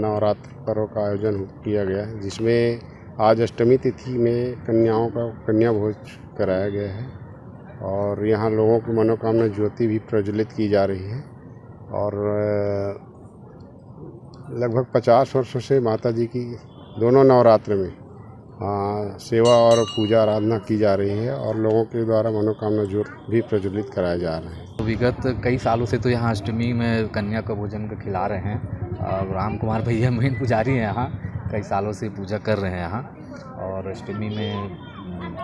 P: नवरात्रि पर्व का आयोजन किया गया है, जिसमें आज अष्टमी तिथि में कन्याओं का कन्या भोज कराया गया है और यहाँ लोगों की मनोकामना ज्योति भी प्रज्वलित की जा रही है। और लगभग 50 वर्षों से माता जी की दोनों नवरात्र में सेवा और पूजा आराधना की जा रही है और लोगों के द्वारा मनोकामना ज्योति भी प्रज्वलित कराया जा रहा है।
Q: विगत कई सालों से तो यहाँ अष्टमी में कन्या का भोजन का खिला रहे हैं। राम कुमार भैया मेन पुजारी हैं, यहाँ कई सालों से पूजा कर रहे हैं यहाँ, और अष्टमी में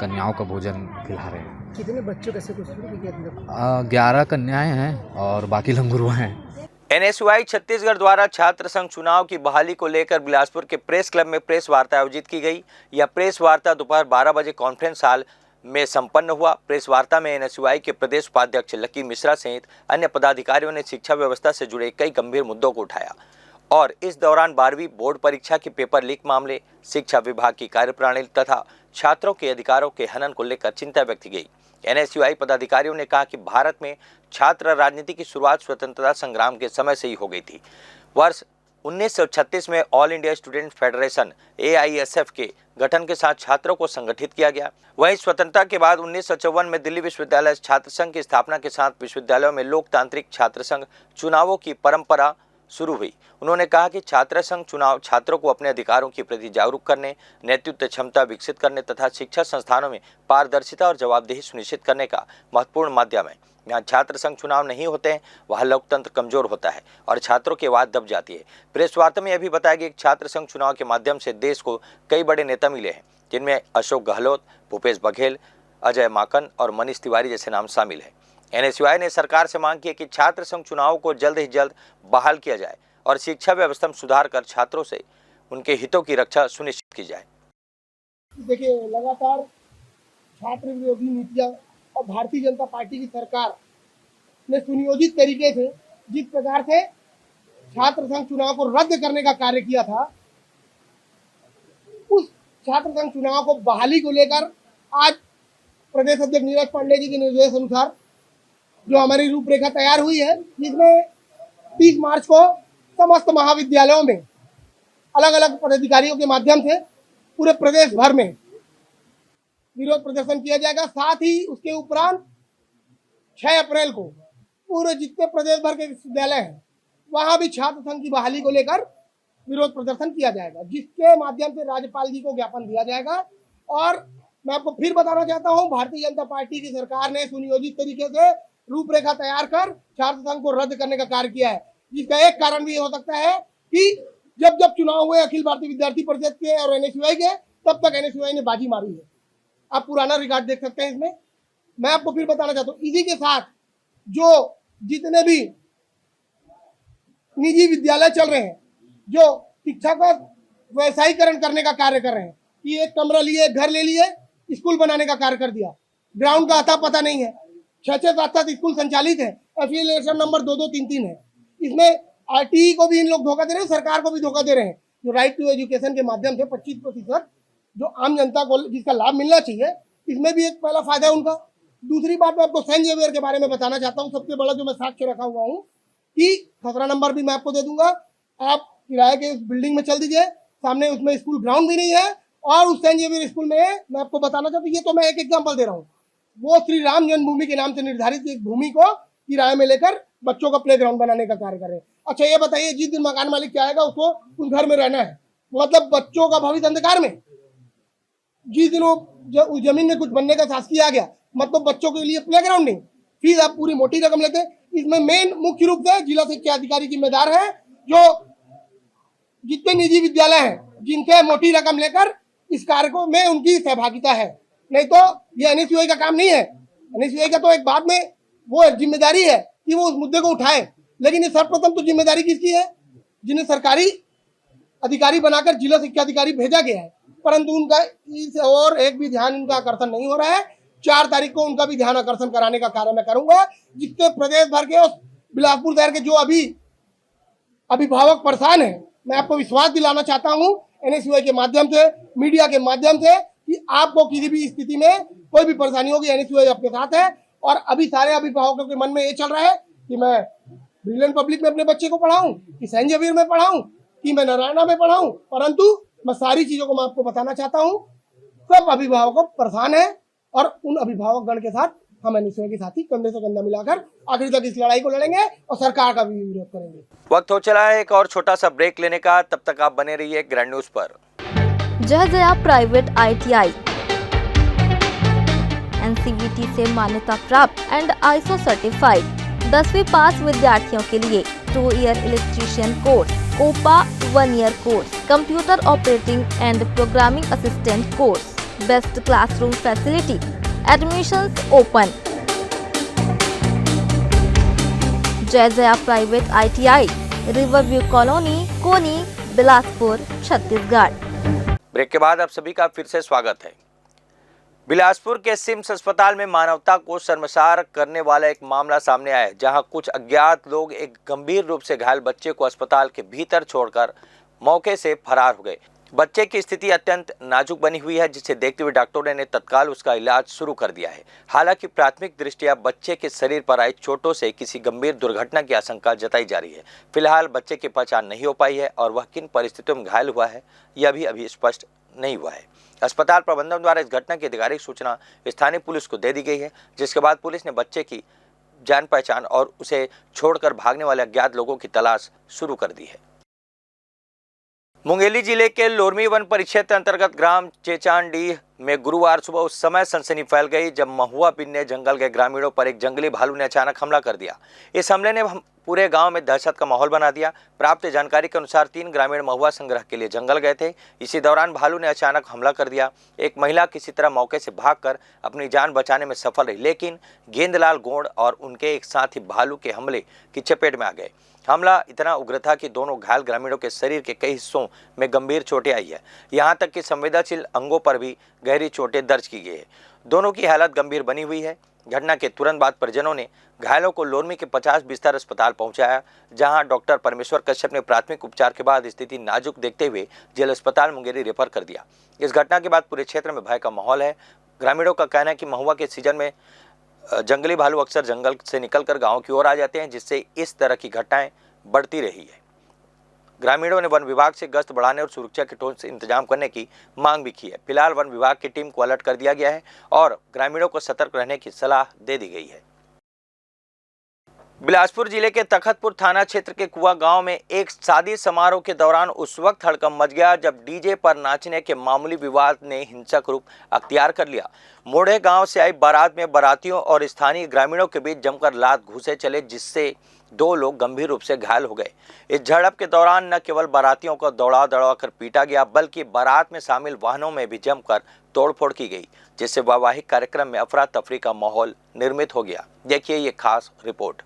Q: कन्याओं का भोजन खिला रहे हैं।
R: कितने बच्चों कैसे कुछ
Q: 11 कन्याएं हैं और बाकी लंगुरुआ हैं।
A: NSUI छत्तीसगढ़ द्वारा छात्र संघ चुनाव की बहाली को लेकर बिलासपुर के प्रेस क्लब में प्रेस वार्ता आयोजित की गई। यह प्रेस वार्ता दोपहर 12 बजे कॉन्फ्रेंस हॉल में संपन्न हुआ। प्रेस वार्ता में NSUI के प्रदेश उपाध्यक्ष लकी मिश्रा सहित अन्य पदाधिकारियों ने शिक्षा व्यवस्था से जुड़े कई गंभीर मुद्दों को उठाया और इस दौरान 12वीं बोर्ड परीक्षा के पेपर लीक मामले, शिक्षा विभाग की कार्यप्रणाली तथा छात्रों के अधिकारों के हनन को लेकर चिंता व्यक्त की गई। NSUI पदाधिकारियों ने कहा कि भारत में छात्र राजनीति की शुरुआत स्वतंत्रता संग्राम के समय से ही हो गई थी। वर्ष 1936 में all India student federation AISF के गठन के साथ छात्रों को संगठित किया गया। वहीं स्वतंत्रता के बाद 1954 में दिल्ली विश्वविद्यालय छात्र संघ की स्थापना के साथ विश्वविद्यालयों में लोकतांत्रिक छात्र संघ चुनावों की परंपरा शुरू हुई। उन्होंने कहा कि छात्र संघ चुनाव छात्रों को अपने अधिकारों के प्रति जागरूक करने, नेतृत्व क्षमता विकसित करने तथा शिक्षा संस्थानों में पारदर्शिता और जवाबदेही सुनिश्चित करने का महत्वपूर्ण माध्यम है। जहाँ छात्र संघ चुनाव नहीं होते हैं, वहाँ लोकतंत्र कमजोर होता है और छात्रों की आवाज दब जाती है। प्रेस वार्ता में यह भी बताया कि छात्र संघ चुनाव के माध्यम से देश को कई बड़े नेता मिले हैं, जिनमें अशोक गहलोत, भूपेश बघेल, अजय माकन और मनीष तिवारी जैसे नाम शामिल है। NSUI ने सरकार से मांग की है कि छात्र संघ चुनाव को जल्द ही जल्द बहाल किया जाए और शिक्षा व्यवस्था में सुधार कर छात्रों से उनके हितों की रक्षा सुनिश्चित की जाए।
R: देखिए, लगातार छात्र विरोधी नीतियां और भारतीय जनता पार्टी की सरकार ने सुनियोजित तरीके से जिस प्रकार से छात्र संघ चुनाव को रद्द करने का कार्य किया था, उस छात्र संघ चुनाव को बहाली को लेकर आज प्रदेश अध्यक्ष नीरज पांडे जी के निर्देश अनुसार जो हमारी रूपरेखा तैयार हुई है, जिसमें 30 मार्च को समस्त महाविद्यालयों में अलग अलग पदाधिकारियों के माध्यम से पूरे प्रदेश भर में विरोध प्रदर्शन किया जाएगा। साथ ही उसके उपरांत 6 अप्रैल को पूरे जितने प्रदेश भर के विश्वविद्यालय हैं, वहां भी छात्र संघ की बहाली को लेकर विरोध प्रदर्शन किया जाएगा, जिसके माध्यम से राज्यपाल जी को ज्ञापन दिया जाएगा और मैं आपको फिर बताना चाहता हूं, भारतीय जनता पार्टी की सरकार ने सुनियोजित तरीके से रूपरेखा तैयार कर छात्र संघ को रद्द करने का कार्य किया है, जिसका एक कारण भी हो सकता है कि जब जब चुनाव हुए अखिल भारतीय विद्यार्थी परिषद के और एनएसयूआई के, तब तक एनएसयूआई ने बाजी मारी है। आप पुराना रिकॉर्ड देख सकते हैं इसमें। मैं आपको फिर बताना चाहता हूँ, इसी के साथ जो जितने भी निजी विद्यालय चल रहे हैं, जो शिक्षा का व्यवसायीकरण करने का कार्य कर रहे हैं, कि एक कमरा लिए, एक घर ले लिए, स्कूल बनाने का कार्य कर दिया, ग्राउंड का अता पता नहीं है, 6-6, 7-7 स्कूल संचालित है, एफिलिएशन नंबर 2-2, 3-3 है। इसमें आरटीई को भी इन लोग धोखा दे रहे हैं, सरकार को भी धोखा दे रहे हैं। जो राइट टू एजुकेशन के माध्यम से 25% जो आम जनता को जिसका लाभ मिलना चाहिए, इसमें भी एक पहला फायदा है उनका। दूसरी बात मैं आपको सेंट जेवियर के बारे में बताना चाहता हूँ। सबसे बड़ा जो मैं साक्ष्य रखा हुआ हूँ कि खसरा नंबर भी मैं आपको दे दूंगा, आप किराए के उस बिल्डिंग में चल दीजिए, सामने उसमें स्कूल ग्राउंड भी नहीं है। और उस सेंट जेवियर स्कूल में मैं आपको बताना चाहता हूँ, ये तो मैं एक एग्जाम्पल दे रहा हूँ, वो श्री राम जन्मभूमि के नाम से निर्धारित एक भूमि को किराए में लेकर बच्चों का प्ले ग्राउंड बनाने का कार्य कर रहे हैं। अच्छा ये बताइए, जिस दिन मकान मालिक क्या आएगा उसको उस घर में रहना है, मतलब बच्चों का भविष्य अंधकार में। जिस दिन वो उस जमीन में कुछ बनने का शासकीय आ गया, मतलब बच्चों के लिए प्ले ग्राउंड नहीं, फीस आप पूरी मोटी रकम लेते हैं। इसमें मेन मुख्य रूप से जिला शिक्षा अधिकारी जिम्मेदार है, जो जितने निजी विद्यालय हैं जिनके मोटी रकम लेकर इस कार्य को में उनकी सहभागिता है। नहीं तो ये एनएसयूआई का काम नहीं है। एनएसयूआई का तो एक बाद में वो जिम्मेदारी है कि वो उस मुद्दे को उठाए, लेकिन ये सर्वप्रथम तो जिम्मेदारी किसकी है, जिन्हें सरकारी अधिकारी बनाकर जिला शिक्षा अधिकारी भेजा गया है, परंतु उनका इस और एक भी ध्यान उनका आकर्षण नहीं हो रहा है। 4 तारीख को उनका भी ध्यान आकर्षण कराने का कार्य मैं करूंगा, जिससे प्रदेश भर के और बिलासपुर शहर के जो अभी अभिभावक परेशान है, मैं आपको विश्वास दिलाना चाहता हूं एनएसयूआई के माध्यम से, मीडिया के माध्यम से, कि आपको किसी भी स्थिति में कोई भी परेशानी होगी, एनएसयूआई आपके साथ है। और अभी सारे अभिभावकों के मन में ये चल रहा है कि मैं ब्रिलियंट पब्लिक में अपने बच्चे को पढ़ाऊं, कि सेंट जेवियर में पढ़ाऊं, कि मैं नारायणा में पढ़ाऊं, परंतु मैं सारी चीजों को मैं आपको बताना चाहता हूं, सब अभिभावक परेशान है और उन अभिभावक गण के साथ हम एनएसयूआई के साथी कंधे से कंधा मिलाकर आखिर तक इस लड़ाई को लड़ेंगे और सरकार का भी विरोध करेंगे।
A: वक्त हो चला है एक और छोटा सा ब्रेक लेने का, तब तक आप बने रहिए ग्रैंड न्यूज पर।
H: जय जया प्राइवेट ITI NCVT से मान्यता प्राप्त एंड ISO सर्टिफाइड 10वीं पास विद्यार्थियों के लिए 2 year electrician course, COPA 1 year course, computer operating and programming assistant course, best classroom facility, admissions open. Jai Jaya private ITI, Riverview colony, Koni, Bilaspur, Chhattisgarh.
A: Break के बाद आप सभी का फिर से स्वागत है। बिलासपुर के सिम्स अस्पताल में मानवता को शर्मसार करने वाला एक मामला सामने आया है, जहां कुछ अज्ञात लोग एक गंभीर रूप से घायल बच्चे को अस्पताल के भीतर छोड़कर मौके से फरार हो गए। बच्चे की स्थिति अत्यंत नाजुक बनी हुई है, जिसे देखते हुए डॉक्टरों ने तत्काल उसका इलाज शुरू कर दिया है। हालांकि प्राथमिक दृष्टया बच्चे के शरीर पर आई चोटों से किसी गंभीर दुर्घटना की आशंका जताई जा रही है। फिलहाल बच्चे की पहचान नहीं हो पाई है और वह किन परिस्थितियों में घायल हुआ है यह भी अभी स्पष्ट नहीं हुआ है। अस्पताल प्रबंधन द्वारा इस घटना की आधिकारिक सूचना स्थानीय पुलिस को दे दी गई है, जिसके बाद पुलिस ने बच्चे की जान पहचान और उसे छोड़कर भागने वाले अज्ञात लोगों की तलाश शुरू कर दी है। मुंगेली जिले के लोरमी वन परिक्षेत्र अंतर्गत ग्राम चेचानडीह में गुरुवार सुबह उस समय सनसनी फैल गई जब महुआ बिन्ने जंगल के ग्रामीणों पर एक जंगली भालू ने अचानक हमला कर दिया। इस हमले ने पूरे गांव में दहशत का माहौल बना दिया। प्राप्त जानकारी के अनुसार 3 ग्रामीण महुआ संग्रह के लिए जंगल गए थे। इसी दौरान भालू ने अचानक हमला कर दिया। एक महिला किसी तरह मौके से भागकर अपनी जान बचाने में सफल रही, लेकिन गेंदलाल गोंड और उनके एक साथी भालू के हमले की चपेट में आ गए। हमला इतना उग्र था कि दोनों घायल ग्रामीणों के शरीर के कई हिस्सों में गंभीर चोटें आई है। यहाँ तक कि संवेदनशील अंगों पर भी गहरी चोटें दर्ज की गई है। दोनों की हालत गंभीर बनी हुई है। घटना के तुरंत बाद परिजनों ने घायलों को लोरमी के 50 बिस्तर अस्पताल पहुंचाया, जहां डॉक्टर परमेश्वर कश्यप ने प्राथमिक उपचार के बाद स्थिति नाजुक देखते हुए जिला अस्पताल मुंगेली रेफर कर दिया। इस घटना के बाद पूरे क्षेत्र में भय का माहौल है। ग्रामीणों का कहना है कि महुआ के सीजन में जंगली भालू अक्सर जंगल से निकलकर गाँव की ओर आ जाते हैं, जिससे इस तरह की घटनाएं बढ़ती रही है। ग्रामीणों ने वन विभाग से गश्त बढ़ाने और सुरक्षा के ठोस इंतजाम करने की मांग भी की है। फिलहाल वन विभाग की टीम को अलर्ट कर दिया गया है और ग्रामीणों को सतर्क रहने की सलाह दे दी गई है। बिलासपुर जिले के तखतपुर थाना क्षेत्र के कुआ गांव में एक शादी समारोह के दौरान उस वक्त हड़कंप मच गया जब डीजे पर नाचने के मामूली विवाद ने हिंसक रूप अख्तियार कर लिया। मोड़े गांव से आई बारात में बारातियों और स्थानीय ग्रामीणों के बीच जमकर लात घूंसे चले, जिससे 2 लोग गंभीर रूप से घायल हो गए। इस झड़प के दौरान न केवल बारातियों को दौड़ा कर पीटा गया, बल्कि बारात में शामिल वाहनों में भी जमकर तोड़फोड़ की गई, जिससे वैवाहिक कार्यक्रम में अफरा तफरी का माहौल निर्मित हो गया। देखिए ये खास रिपोर्ट।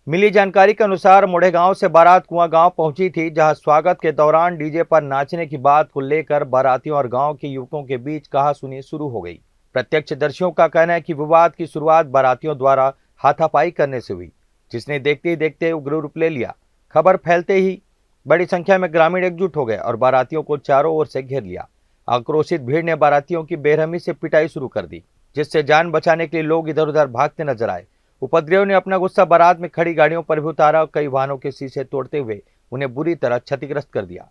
A: मिली जानकारी के अनुसार मोड़े गांव से बारात कुआं गांव पहुंची थी, जहां स्वागत के दौरान डीजे पर नाचने की बात को लेकर बारातियों और गांव के युवकों के बीच कहासुनी शुरू हो गई। प्रत्यक्षदर्शियों का कहना है कि विवाद की शुरुआत बारातियों द्वारा हाथापाई करने से हुई, जिसने देखते ही देखते उग्र रूप ले लिया। खबर फैलते ही बड़ी संख्या में ग्रामीण एकजुट हो गए और बारातियों को चारों ओर से घेर लिया। आक्रोशित भीड़ ने बारातियों की बेरहमी से पिटाई शुरू कर दी, जिससे जान बचाने के लिए लोग इधर उधर भागते नजर आए। उपद्रवियों ने अपना गुस्सा बारात में खड़ी गाड़ियों पर भी उतारा और कई वाहनों के शीशे तोड़ते हुए उन्हें बुरी तरह क्षतिग्रस्त कर दिया।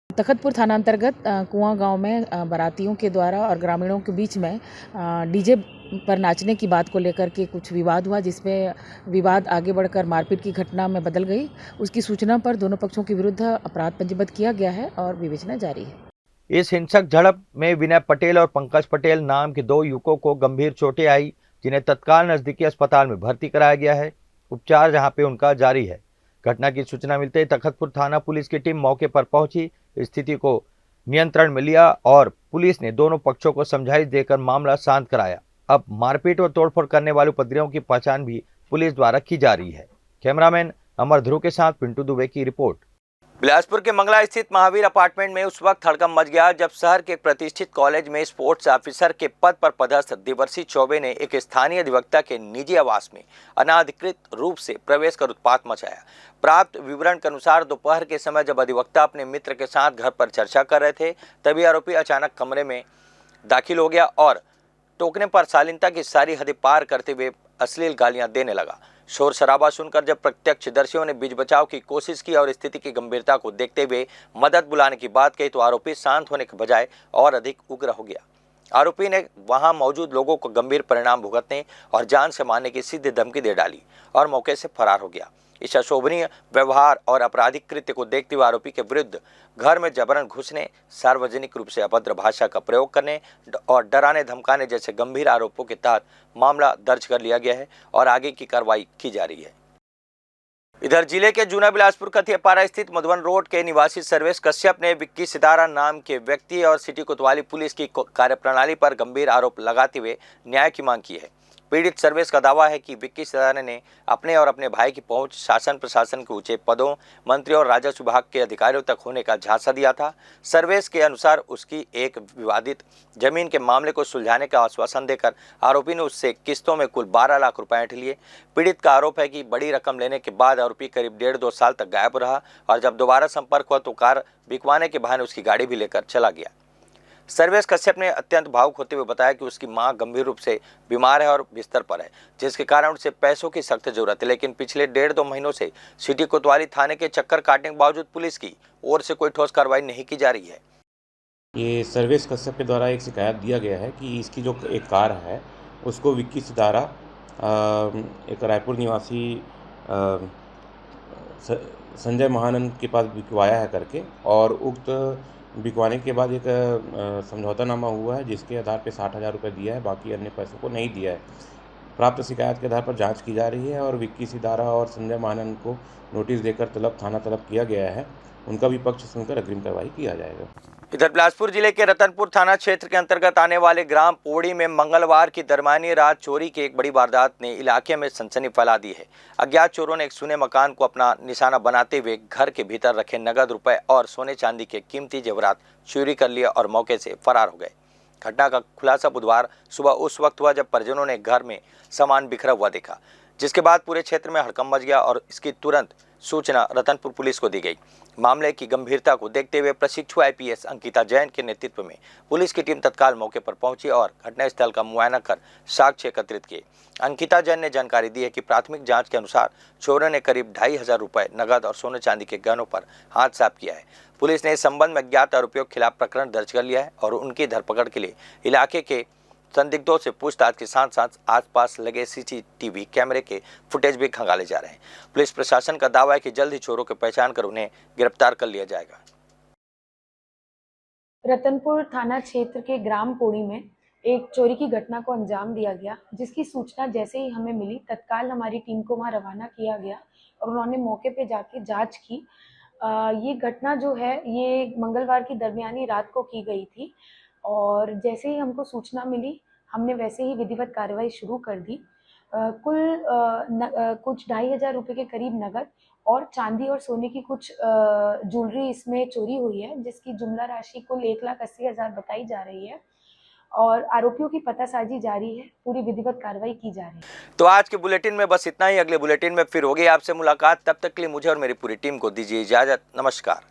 S: तखतपुर थाना अंतर्गत कुआं गांव में बारातियों के द्वारा और ग्रामीणों के बीच में डीजे पर नाचने की बात को लेकर के कुछ विवाद हुआ, जिसमें विवाद आगे बढ़कर मारपीट की घटना में बदल गई। उसकी सूचना पर दोनों पक्षों के विरुद्ध अपराध पंजीबद्ध किया गया है और विवेचना जारी है।
A: इस हिंसक झड़प में विनय पटेल और पंकज पटेल नाम के 2 युवकों को गंभीर चोटें आई, जिन्हें तत्काल नजदीकी अस्पताल में भर्ती कराया गया है। उपचार जहां पे उनका जारी है। घटना की सूचना मिलते ही तखतपुर थाना पुलिस की टीम मौके पर पहुंची, स्थिति को नियंत्रण में लिया और पुलिस ने दोनों पक्षों को समझाइश देकर मामला शांत कराया। अब मारपीट और तोड़फोड़ करने वाले उपद्रवियों की पहचान भी पुलिस द्वारा की जा रही है। कैमरामैन अमर ध्रुव के साथ पिंटू दुबे की रिपोर्ट। बिलासपुर के मंगला स्थित महावीर अपार्टमेंट में उस वक्त हड़कंप मच गया जब शहर के एक प्रतिष्ठित कॉलेज में स्पोर्ट्स ऑफिसर के पद पर पदस्थ देवर्षी चौबे ने एक स्थानीय अधिवक्ता के निजी आवास में अनाधिकृत रूप से प्रवेश कर उत्पात मचाया। प्राप्त विवरण के अनुसार दोपहर के समय जब अधिवक्ता अपने मित्र के साथ घर पर चर्चा कर रहे थे, तभी आरोपी अचानक कमरे में दाखिल हो गया और टोकने पर शालीनता की सारी हदें पार करते हुए अश्लील गालियां देने लगा। शोर शराबा सुनकर जब प्रत्यक्षदर्शियों ने बीच बचाव की कोशिश की और स्थिति की गंभीरता को देखते हुए मदद बुलाने की बात कही, तो आरोपी शांत होने के बजाय और अधिक उग्र हो गया। आरोपी ने वहां मौजूद लोगों को गंभीर परिणाम भुगतने और जान से मारने की सीधी धमकी दे डाली और मौके से फरार हो गया। इस अशोभनीय व्यवहार और आपराधिक कृत्य को देखते हुए आरोपी के विरुद्ध घर में जबरन घुसने, सार्वजनिक रूप से अभद्र भाषा का प्रयोग करने और डराने धमकाने जैसे गंभीर आरोपों के तहत मामला दर्ज कर लिया गया है और आगे की कार्रवाई की जा रही है। इधर जिले के जूना बिलासपुर कथियापारा स्थित मधुबन रोड के निवासी सर्वेश कश्यप ने विक्की सितारा नाम के व्यक्ति और सिटी कोतवाली पुलिस की कार्यप्रणाली पर गंभीर आरोप लगाते हुए न्याय की मांग की है। पीड़ित सर्वेश का दावा है कि विक्की सितारा ने अपने और अपने भाई की पहुंच शासन प्रशासन के ऊंचे पदों, मंत्री और राजस्व विभाग के अधिकारियों तक होने का झांसा दिया था। सर्वेश के अनुसार उसकी एक विवादित जमीन के मामले को सुलझाने का आश्वासन देकर आरोपी ने उससे किस्तों में कुल 12 लाख रुपए ऐंठ लिए। पीड़ित का आरोप है कि बड़ी रकम लेने के बाद आरोपी करीब 1.5-2 साल तक गायब रहा और जब दोबारा संपर्क हुआ तो कार बिकवाने के बहाने उसकी गाड़ी भी लेकर चला गया। सर्वेश कश्यप ने अत्यंत भावुक होते हुए बताया कि उसकी मां गंभीर रूप से बीमार है और बिस्तर पर है, जिसके कारण उसे पैसों की सख्त जरूरत है, लेकिन पिछले 1.5-2 महीनों से सिटी कोतवाली थाने के चक्कर काटने के बावजूद पुलिस की ओर से कोई ठोस कार्रवाई नहीं की जा रही है।
T: ये सर्वेश कश्यप के द्वारा एक शिकायत दिया गया है कि इसकी जो एक कार है उसको विक्की सितारा एक रायपुर निवासी संजय महानंद के पास बिकवाया है करके, और उक्त बिकवाने के बाद एक समझौतानामा हुआ है जिसके आधार पर 60,000 रुपये दिया है, बाकी अन्य पैसों को नहीं दिया है। प्राप्त शिकायत के आधार पर जांच की जा रही है और विक्की सितारा और संजय महानंद को नोटिस देकर थाना तलब किया गया है। उनका भी पक्ष सुनकर अग्रिम कार्रवाई किया जाएगा।
A: इधर बिलासपुर जिले के रतनपुर थाना क्षेत्र के अंतर्गत आने वाले ग्राम पोड़ी में मंगलवार की दरमियानी रात चोरी की एक बड़ी वारदात ने इलाके में सनसनी फैला दी है। अज्ञात चोरों ने एक सुने मकान को अपना निशाना बनाते हुए घर के भीतर रखे नगद रुपए और सोने चांदी के कीमती जेवरात चोरी कर लिए और मौके से फरार हो गए। घटना का खुलासा बुधवार सुबह उस वक्त हुआ जब परिजनों ने घर में सामान बिखरा हुआ देखा, जिसके बाद पूरे क्षेत्र में हड़कंप मच गया और इसकी तुरंत सूचना रतनपुर पुलिस को दी गई। मामले की गंभीरता को देखते हुए प्रशिक्षु आईपीएस अंकिता जैन के नेतृत्व में पुलिस की टीम तत्काल मौके पर पहुंची और घटनास्थल का मुआयना कर साक्ष्य एकत्रित किए। अंकिता जैन ने जानकारी दी है कि प्राथमिक जांच के अनुसार चोरों ने करीब 2,500 रुपए नगद और सोने चांदी के गहनों पर हाथ साफ किया है। पुलिस ने इस संबंध में अज्ञात आरोपियों के खिलाफ प्रकरण दर्ज कर लिया है और उनकी धरपकड़ के लिए इलाके के संदिग्धों से पूछताछ के साथ साथ आसपास लगे सीसीटीवी कैमरे के फुटेज भी खंगाले जा रहे हैं। पुलिस प्रशासन का दावा है कि जल्द ही चोरों की पहचान कर उन्हें गिरफ्तार कर लिया जाएगा।
S: रतनपुर थाना क्षेत्र के ग्राम पोड़ी में एक चोरी की घटना को अंजाम दिया गया, जिसकी सूचना जैसे ही हमें मिली तत्काल हमारी टीम को वहां रवाना किया गया और उन्होंने मौके पे जाके जांच की। ये घटना जो है ये मंगलवार की दरमियानी रात को की गई थी और जैसे ही हमको सूचना मिली हमने वैसे ही विधिवत कार्रवाई शुरू कर दी। कुछ 2500 रुपये के करीब नगद और चांदी और सोने की कुछ ज्वेलरी इसमें चोरी हुई है, जिसकी जुमला राशि कुल 1,80,000 बताई जा रही है और आरोपियों की पतासाजी जारी है। पूरी विधिवत कार्रवाई की जा रही है।
A: तो आज के बुलेटिन में बस इतना ही। अगले बुलेटिन में फिर होगी आपसे मुलाकात। तब तक के लिए मुझे और मेरी पूरी टीम को दीजिए इजाजत। नमस्कार।